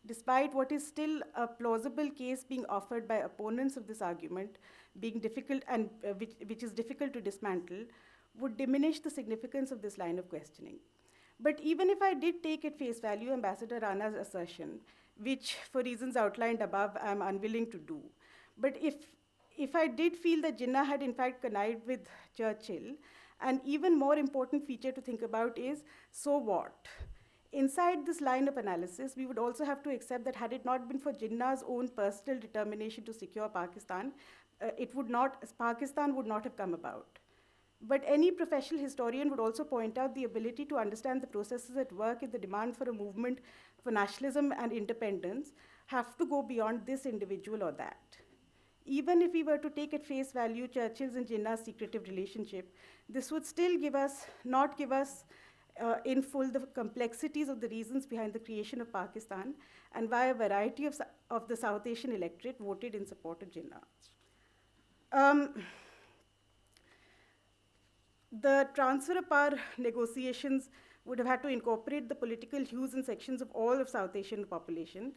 Speaker 6: despite what is still a plausible case being offered by opponents of this argument, being difficult and which is difficult to dismantle, would diminish the significance of this line of questioning. But even if I did take at face value Ambassador Rana's assertion, which for reasons outlined above I am unwilling to do, but if I did feel that Jinnah had in fact connived with Churchill, an even more important feature to think about is, so what? Inside this line of analysis, we would also have to accept that had it not been for Jinnah's own personal determination to secure Pakistan, Pakistan would not have come about. But any professional historian would also point out the ability to understand the processes at work in the demand for a movement for nationalism and independence have to go beyond this individual or that. Even if we were to take at face value Churchill's and Jinnah's secretive relationship, this would still not give us in full the complexities of the reasons behind the creation of Pakistan and why a variety of the South Asian electorate voted in support of Jinnah. The transfer of power negotiations would have had to incorporate the political hues and sections of all of South Asian population,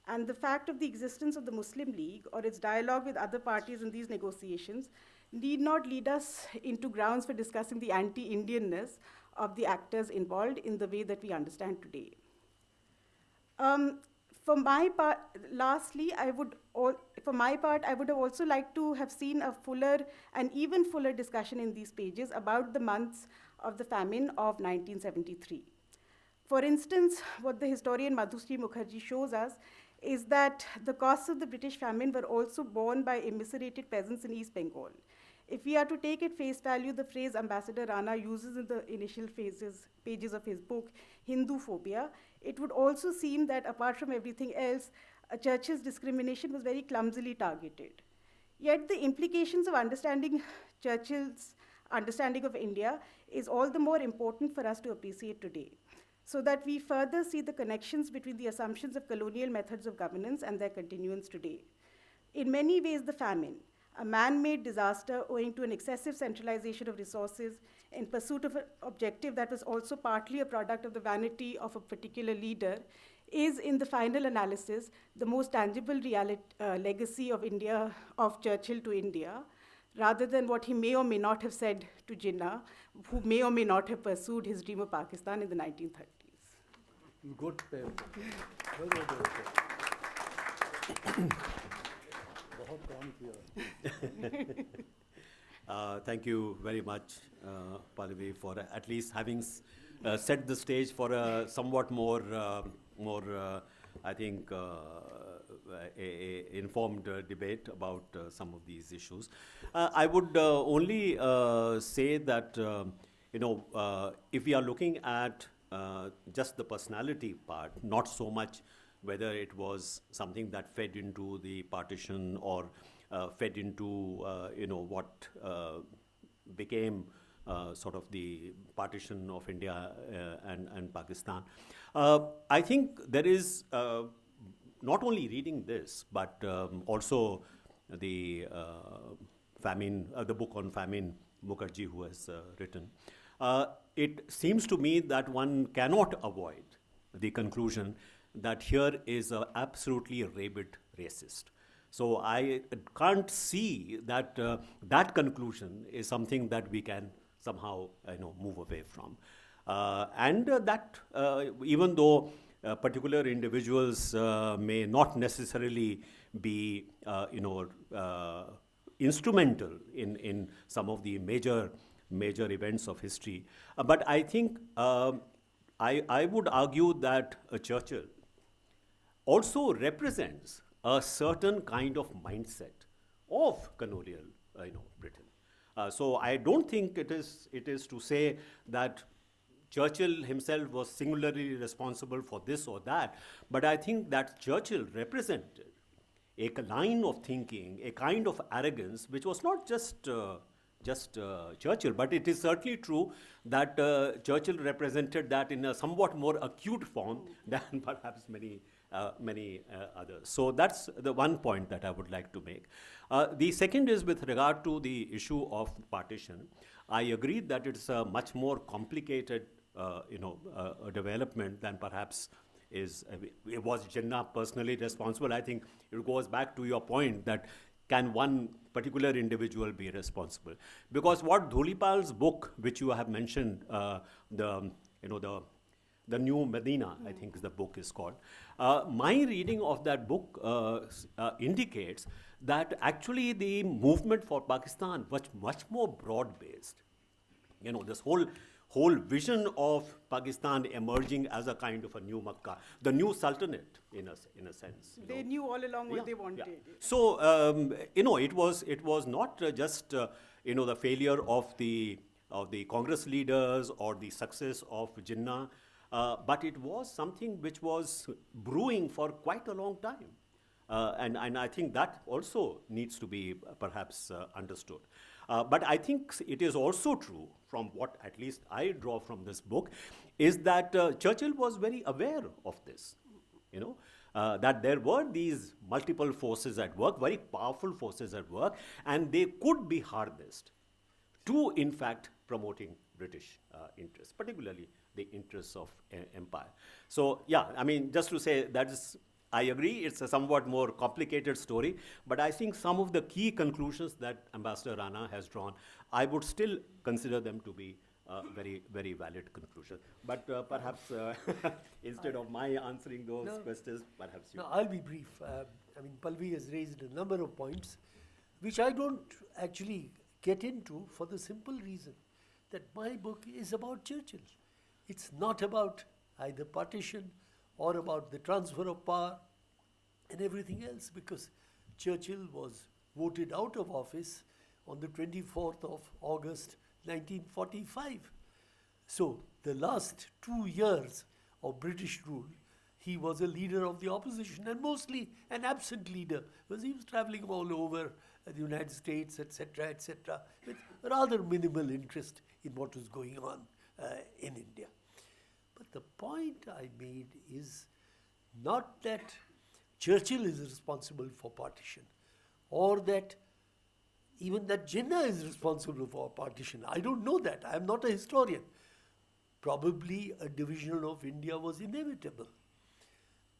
Speaker 6: and the fact of the existence of the Muslim League or its dialogue with other parties in these negotiations need not lead us into grounds for discussing the anti-Indianness of the actors involved in the way that we understand today. For my part, lastly, I would have also liked to have seen a fuller and even fuller discussion in these pages about the months of the famine of 1973. For instance, what the historian Madhusri Mukherjee shows us is that the costs of the British famine were also borne by immiserated peasants in East Bengal. If we are to take at face value the phrase Ambassador Rana uses in the initial pages of his book, Hindu phobia, it would also seem that apart from everything else, Churchill's discrimination was very clumsily targeted. Yet the implications of understanding Churchill's understanding of India is all the more important for us to appreciate today, so that we further see the connections between the assumptions of colonial methods of governance and their continuance today. In many ways, the famine, a man-made disaster owing to an excessive centralization of resources in pursuit of an objective that was also partly a product of the vanity of a particular leader, is in the final analysis the most tangible legacy of India, of Churchill to India, rather than what he may or may not have said to Jinnah, who may or may not have pursued his dream of Pakistan in the 1930s.
Speaker 3: Good paper. Very good paper. बहुत काम किया.
Speaker 4: Thank you very much, Pallavi, for at least having set the stage for a somewhat more, I think, a informed debate about some of these issues. I would only say that, if we are looking at just the personality part, not so much whether it was something that fed into the partition or fed into, what became sort of the partition of India and Pakistan. I think there is, not only reading this, but also the the book on famine, Mukherjee, who has written, it seems to me that one cannot avoid the conclusion that here is an absolutely rabid racist. So I can't see that that conclusion is something that we can somehow move away from. And that even though particular individuals may not necessarily be instrumental in some of the major events of history, but I think I would argue that Churchill also represents a certain kind of mindset of colonial Britain. So I don't think it is to say that Churchill himself was singularly responsible for this or that, but I think that Churchill represented a line of thinking, a kind of arrogance, which was not just Churchill, but it is certainly true that Churchill represented that in a somewhat more acute form than perhaps many others. So that's the one point that I would like to make. The second is with regard to the issue of partition. I agree that it's a much more complicated, development than perhaps was Jinnah personally responsible. I think it goes back to your point that can one particular individual be responsible? Because what Dhulipal's book, which you have mentioned, the New Medina, I think is the book is called. My reading of that book indicates that actually the movement for Pakistan was much more broad-based. This whole vision of Pakistan emerging as a kind of a new Makkah, the new Sultanate in a sense.
Speaker 6: They knew all along what they wanted.
Speaker 4: Yeah. So it was not just the failure of the Congress leaders or the success of Jinnah, but it was something which was brewing for quite a long time. And I think that also needs to be perhaps understood. But I think it is also true, from what at least I draw from this book, is that Churchill was very aware of this, that there were these multiple forces at work, very powerful forces at work, and they could be harnessed to, in fact, promoting British interests, particularly the interests of empire. So, yeah, I mean, just to say that is, I agree, it's a somewhat more complicated story, but I think some of the key conclusions that Ambassador Rana has drawn, I would still consider them to be very, very valid conclusions. But perhaps instead of my answering those questions, perhaps you.
Speaker 5: No, I'll be brief. Pallavi has raised a number of points, which I don't actually get into for the simple reason that my book is about Churchill. It's not about either partition or about the transfer of power and everything else, because Churchill was voted out of office on the 24th of August 1945. So the last 2 years of British rule, he was a leader of the opposition, and mostly an absent leader, because he was traveling all over the United States, etc., with rather minimal interest in what was going on in India. But the point I made is not that Churchill is responsible for partition, or that even that Jinnah is responsible for partition. I don't know that. I am not a historian. Probably a division of India was inevitable.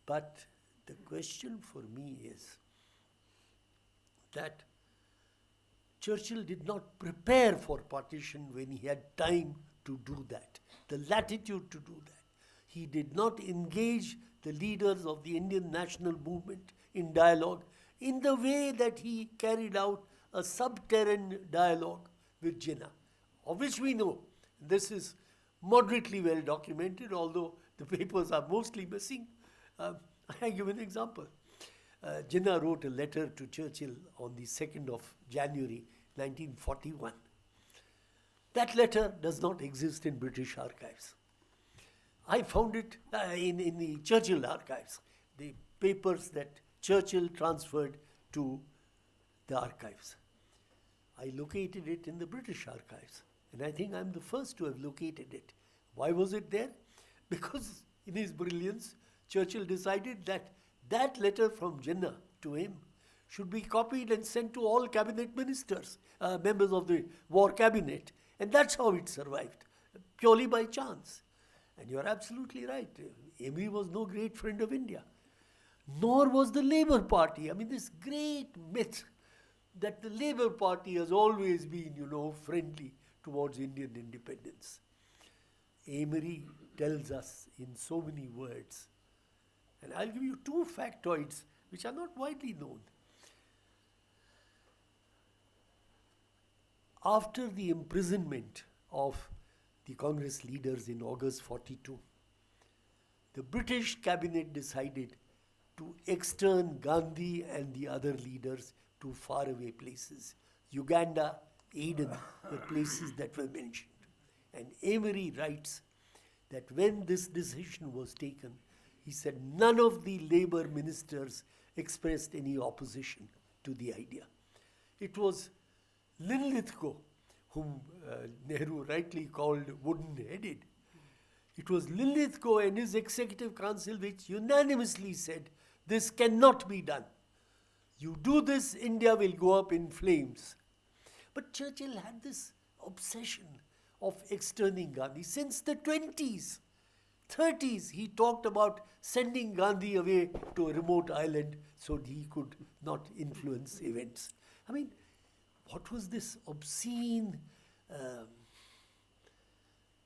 Speaker 5: But the question for me is that Churchill did not prepare for partition when he had time to do that, the latitude to do that. He did not engage the leaders of the Indian national movement in dialogue in the way that he carried out a subterranean dialogue with Jinnah, of which we know this is moderately well documented, although the papers are mostly missing. I give an example. Jinnah wrote a letter to Churchill on the 2nd of January 1941. That letter does not exist in British archives. I found it in the Churchill archives, the papers that Churchill transferred to the archives. I located it in the British archives, and I think I'm the first to have located it. Why was it there? Because in his brilliance, Churchill decided that that letter from Jinnah to him should be copied and sent to all cabinet ministers, members of the war cabinet. And that's how it survived, purely by chance. And you're absolutely right. Emery was no great friend of India, nor was the Labour Party. I mean, this great myth that the Labour Party has always been, friendly towards Indian independence. Emery tells us in so many words, and I'll give you 2 factoids which are not widely known. After the imprisonment of the Congress leaders in August 42, the British cabinet decided to extern Gandhi and the other leaders to faraway places. Uganda, Aden were places that were mentioned. And Emery writes that when this decision was taken, he said none of the labor ministers expressed any opposition to the idea. It was Linlithgow, whom Nehru rightly called wooden-headed. It was Linlithgow and his executive council which unanimously said, this cannot be done. You do this, India will go up in flames. But Churchill had this obsession of externing Gandhi. Since the 20s, 30s, he talked about sending Gandhi away to a remote island so he could not influence events. I mean, what was this obscene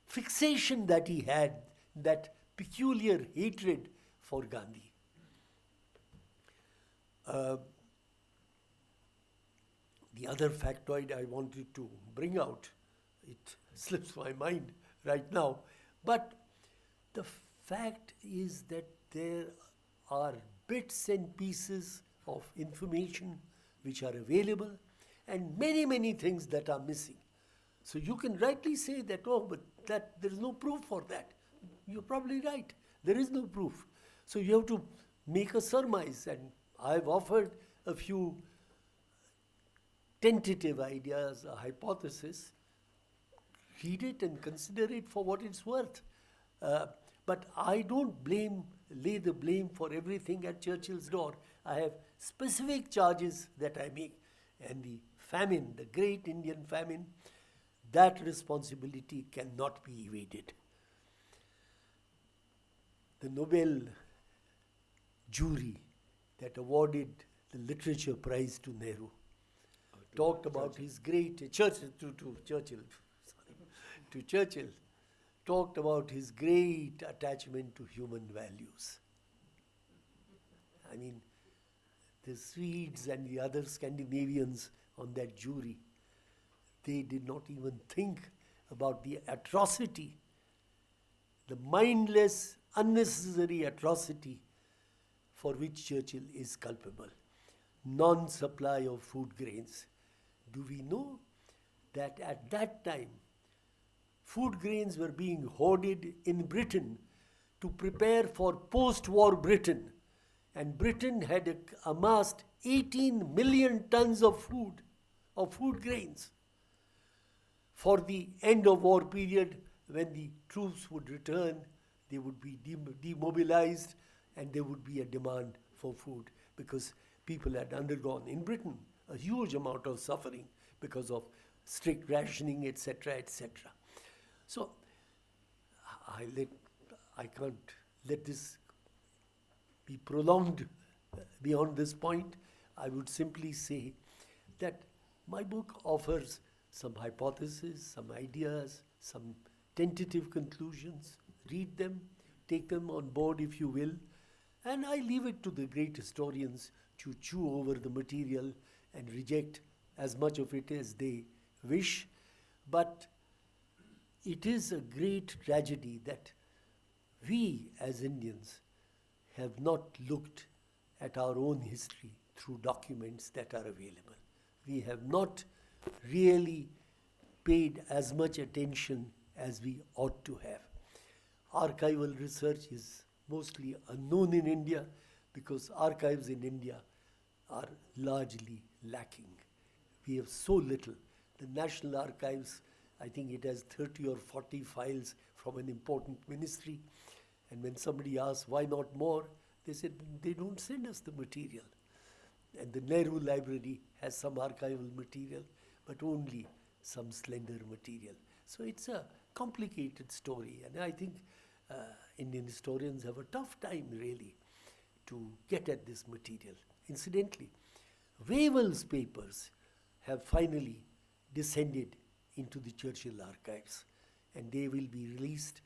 Speaker 5: fixation that he had, that peculiar hatred for Gandhi? The other factoid I wanted to bring out, it slips my mind right now, but the fact is that there are bits and pieces of information which are available and many, many things that are missing. So you can rightly say that, oh, but that there is no proof for that. You're probably right. There is no proof. So you have to make a surmise, and I've offered a few tentative ideas, a hypothesis. Read it and consider it for what it's worth. But I don't lay the blame for everything at Churchill's door. I have specific charges that I make. And the famine, the great Indian famine, that responsibility cannot be evaded. The Nobel jury that awarded the literature prize to Nehru talked about his great Churchill, talked about his great attachment to human values. I mean, the Swedes and the other Scandinavians on that jury, they did not even think about the atrocity, the mindless, unnecessary atrocity for which Churchill is culpable. Non-supply of food grains. Do we know that at that time, food grains were being hoarded in Britain to prepare for post-war Britain, and Britain had amassed 18 million tons of food grains for the end of war period, when the troops would return, they would be demobilized and there would be a demand for food, because people had undergone in Britain a huge amount of suffering because of strict rationing, etc., etc. So I can't let this be prolonged beyond this point. I would simply say that my book offers some hypotheses, some ideas, some tentative conclusions. Read them, take them on board if you will, and I leave it to the great historians to chew over the material and reject as much of it as they wish. But it is a great tragedy that we as Indians have not looked at our own history through documents that are available. We have not really paid as much attention as we ought to have. Archival research is mostly unknown in India because archives in India are largely lacking. We have so little. The National Archives, I think it has 30 or 40 files from an important ministry. And when somebody asks, why not more? They said, they don't send us the material. And the Nehru Library has some archival material, but only some slender material. So it's a complicated story. And I think Indian historians have a tough time, really, to get at this material. Incidentally, Wavell's papers have finally descended into the Churchill archives, and they will be released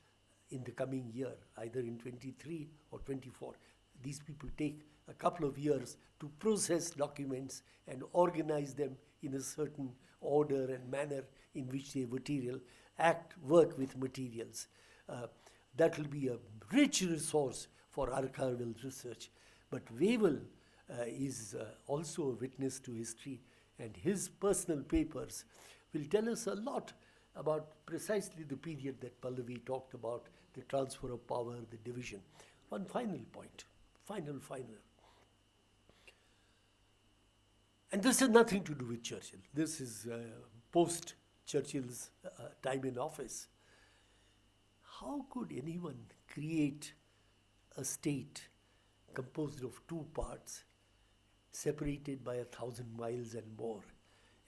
Speaker 5: in the coming year, either in 23 or 24. These people take a couple of years to process documents and organize them in a certain order and manner in which they work with materials. That will be a rich resource for archival research. But Wavell is also a witness to history, and his personal papers will tell us a lot about precisely the period that Pallavi talked about, the transfer of power, the division. one final point, final. And this has nothing to do with Churchill. This is post Churchill's time in office. How could anyone create a state composed of two parts, separated by 1,000 miles and more?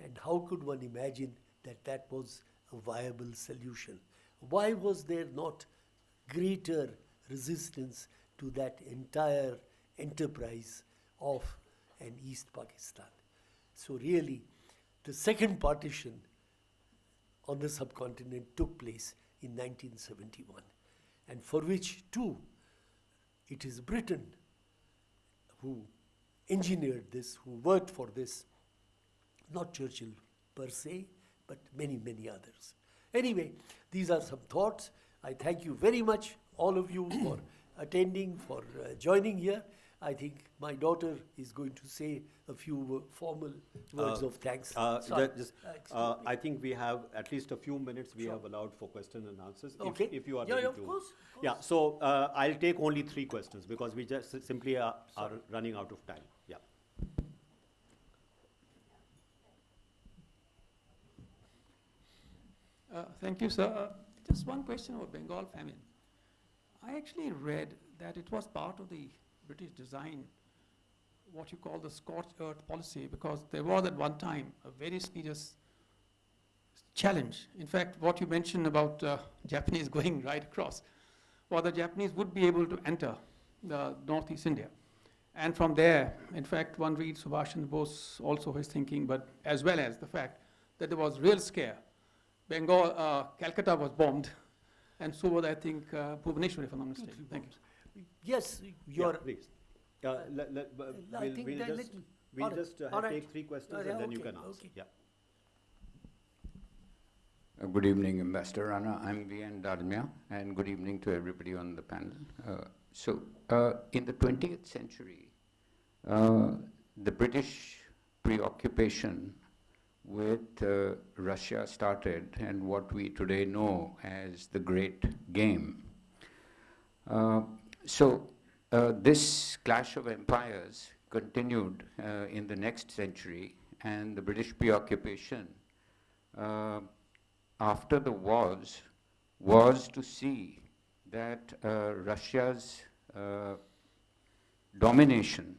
Speaker 5: And how could one imagine that that was a viable solution? Why was there not greater resistance to that entire enterprise of an East Pakistan? So really, the second partition on the subcontinent took place in 1971, and for which too, it is Britain who engineered this, who worked for this, not Churchill per se, but many, many others. Anyway, these are some thoughts. I thank you very much, all of you, for attending, for joining here. I think my daughter is going to say a few formal words of thanks.
Speaker 4: I think we have at least a few minutes we have allowed for questions and answers.
Speaker 5: Okay.
Speaker 4: If you are
Speaker 5: Yeah,
Speaker 4: ready
Speaker 5: of
Speaker 4: to.
Speaker 5: course.
Speaker 4: Yeah, so I'll take only 3 questions because we just simply are running out of time. Yeah.
Speaker 7: Thank you, sir. Just one question about Bengal famine. I actually read that it was part of the British design, what you call the scorched earth policy, because there was at one time a very serious challenge. In fact, what you mentioned about Japanese going right across, well, the Japanese would be able to enter the Northeast India. And from there, in fact, one reads Subhash Chandra Bose also his thinking, but as well as the fact that there was real scare. Bengal, Calcutta was bombed, and so was, I think, Bhubaneswar, if I'm not mistaken. Thank you.
Speaker 5: Yes,
Speaker 4: Yeah, please.
Speaker 5: I think that little.
Speaker 4: We'll
Speaker 5: All right,
Speaker 4: just
Speaker 5: all right.
Speaker 4: take 3 questions
Speaker 5: Yeah,
Speaker 4: and then you
Speaker 5: okay,
Speaker 4: can answer.
Speaker 5: okay.
Speaker 4: Yeah.
Speaker 8: Good evening, Ambassador Rana. I'm V.N. Dalmia, and good evening to everybody on the panel. In the 20th century, the British preoccupation with Russia started, and what we today know as the Great Game. This clash of empires continued in the next century, and the British preoccupation after the wars was to see that Russia's domination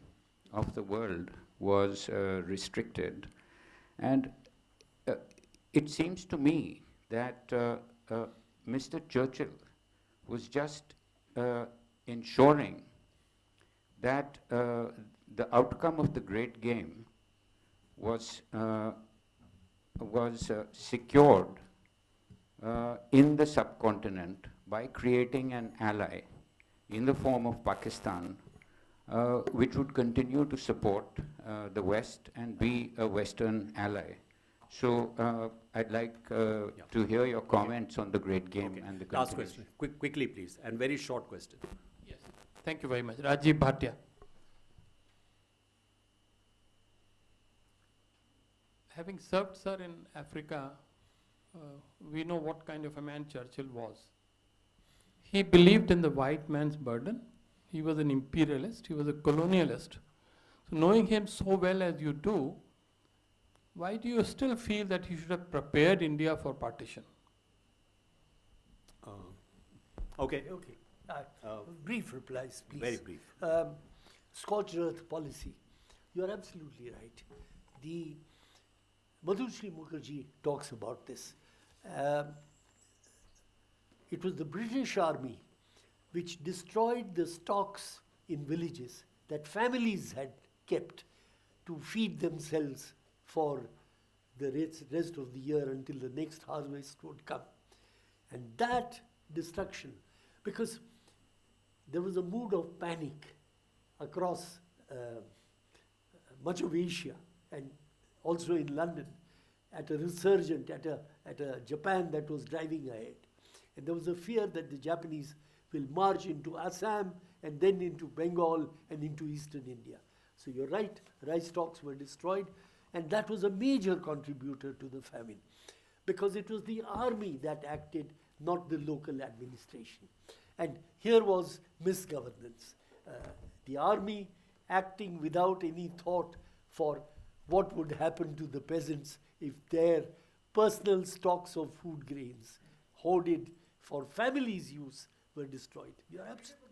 Speaker 8: of the world was restricted. And it seems to me that Mr. Churchill was just ensuring that the outcome of the Great Game was secured in the subcontinent by creating an ally in the form of Pakistan, which would continue to support the West and be a Western ally. So I'd like to hear your comments on the Great Game and the
Speaker 4: Last
Speaker 8: continuation.
Speaker 4: question, quickly please, and very short question.
Speaker 7: Yes. Thank you very much. Rajiv Bhatia. Having served, sir, in Africa, we know what kind of a man Churchill was. He believed in the white man's burden. He was an imperialist. He was a colonialist. So knowing him so well as you do, why do you still feel that he should have prepared India for partition?
Speaker 4: Okay.
Speaker 5: Okay. Brief replies, please.
Speaker 4: Very brief.
Speaker 5: Scorched earth policy. You're absolutely right. The Madhusri Mukherjee talks about this. It was the British Army which destroyed the stocks in villages that families had kept to feed themselves for the rest of the year until the next harvest would come. And that destruction, because there was a mood of panic across much of Asia and also in London, at a resurgent, at a Japan that was driving ahead. And there was a fear that the Japanese will march into Assam and then into Bengal and into eastern India. So you're right, rice stocks were destroyed, and that was a major contributor to the famine, because it was the army that acted, not the local administration. And here was misgovernance. The army acting without any thought for what would happen to the peasants if their personal stocks of food grains, hoarded for families' use, were destroyed. You are absolutely.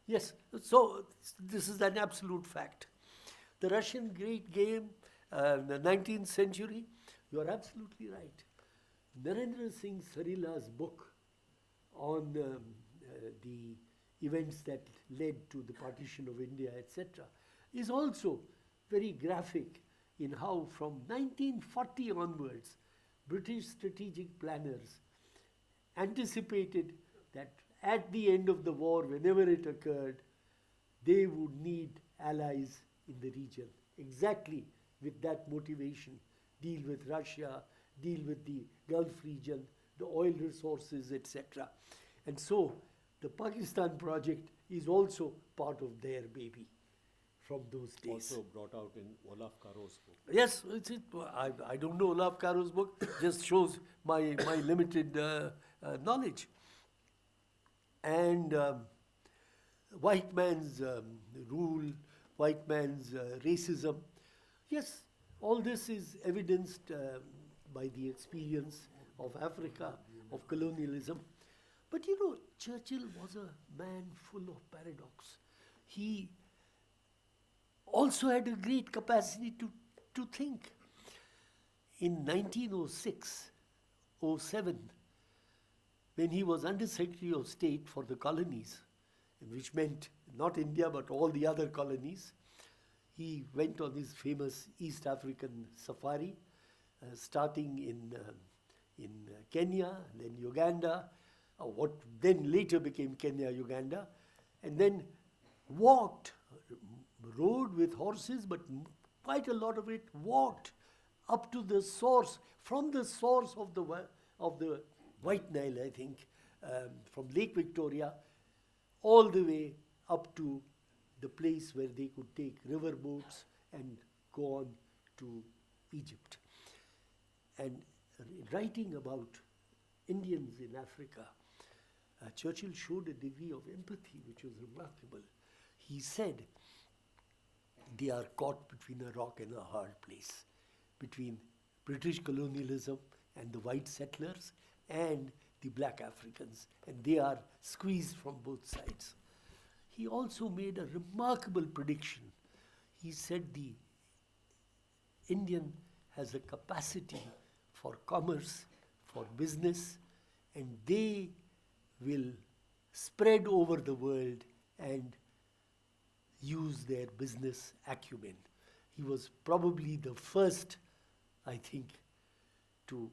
Speaker 5: Yes, so this is an absolute fact. The Russian Great Game, the 19th century, you are absolutely right. Narendra Singh Sarila's book on the events that led to the partition of India, etc., is also very graphic in how from 1940 onwards, British strategic planners anticipated that at the end of the war, whenever it occurred, they would need allies in the region, exactly with that motivation. Deal with Russia, deal with the Gulf region, the oil resources, etc. And so the Pakistan project is also part of their baby from those days.
Speaker 4: Also brought out in Olaf Caro's book.
Speaker 5: Yes, I don't know Olaf Caro's book, just shows my limited knowledge. And white man's rule, white man's racism, yes, all this is evidenced by the experience of Africa, of colonialism. But you know, Churchill was a man full of paradox. He also had a great capacity to think. In 1906, 07, when he was Under Secretary of State for the colonies, which meant not India but all the other colonies, he went on his famous East African safari, starting in Kenya, then Uganda, what then later became Kenya, Uganda, and then walked, rode with horses, but quite a lot of it walked up to the source, from the source of the White Nile, I think, from Lake Victoria, all the way up to the place where they could take river boats and go on to Egypt. And writing about Indians in Africa, Churchill showed a degree of empathy which was remarkable. He said, they are caught between a rock and a hard place, between British colonialism and the white settlers and the black Africans, and they are squeezed from both sides. He also made a remarkable prediction. He said the Indian has a capacity for commerce, for business, and they will spread over the world and use their business acumen. He was probably the first, I think, to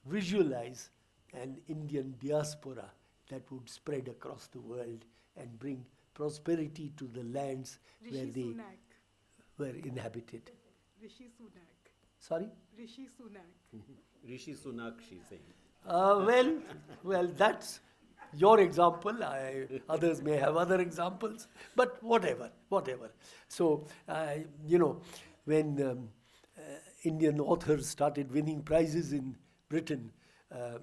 Speaker 5: visualize an Indian diaspora that would spread across the world and bring prosperity to the lands where they were inhabited.
Speaker 6: Rishi Sunak.
Speaker 5: Sorry?
Speaker 6: Rishi Sunak.
Speaker 4: Rishi Sunak, she's saying.
Speaker 5: Well, that's your example. Others may have other examples, but whatever. So, when Indian authors started winning prizes in Britain,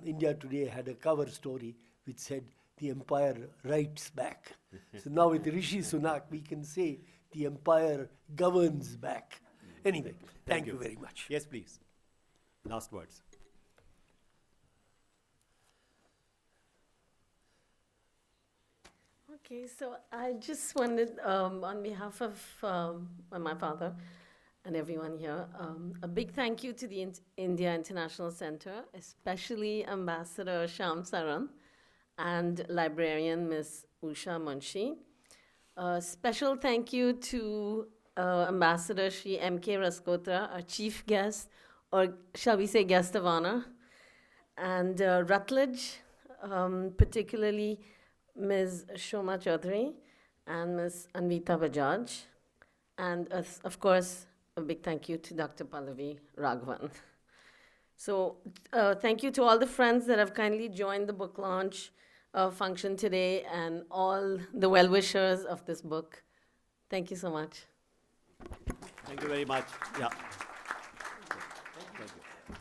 Speaker 5: India Today had a cover story which said, "The empire writes back." So now with Rishi Sunak, we can say, "The empire governs back." Anyway, thank you very much.
Speaker 4: Yes, please. Last words.
Speaker 9: Okay, so I just wanted, on behalf of my father and everyone here, a big thank you to the India International Center, especially Ambassador Shyam Saran and librarian Ms. Usha Munshi. A special thank you to Ambassador Shri M.K. Rasgotra, our chief guest, or shall we say guest of honor, and Routledge, particularly Ms. Shoma Chaudhary and Ms. Anvita Bajaj, and of course, a big thank you to Dr. Pallavi Raghavan. So thank you to all the friends that have kindly joined the book launch function today and all the well-wishers of this book. Thank you so much.
Speaker 4: Thank you very much. Yeah. Thank you.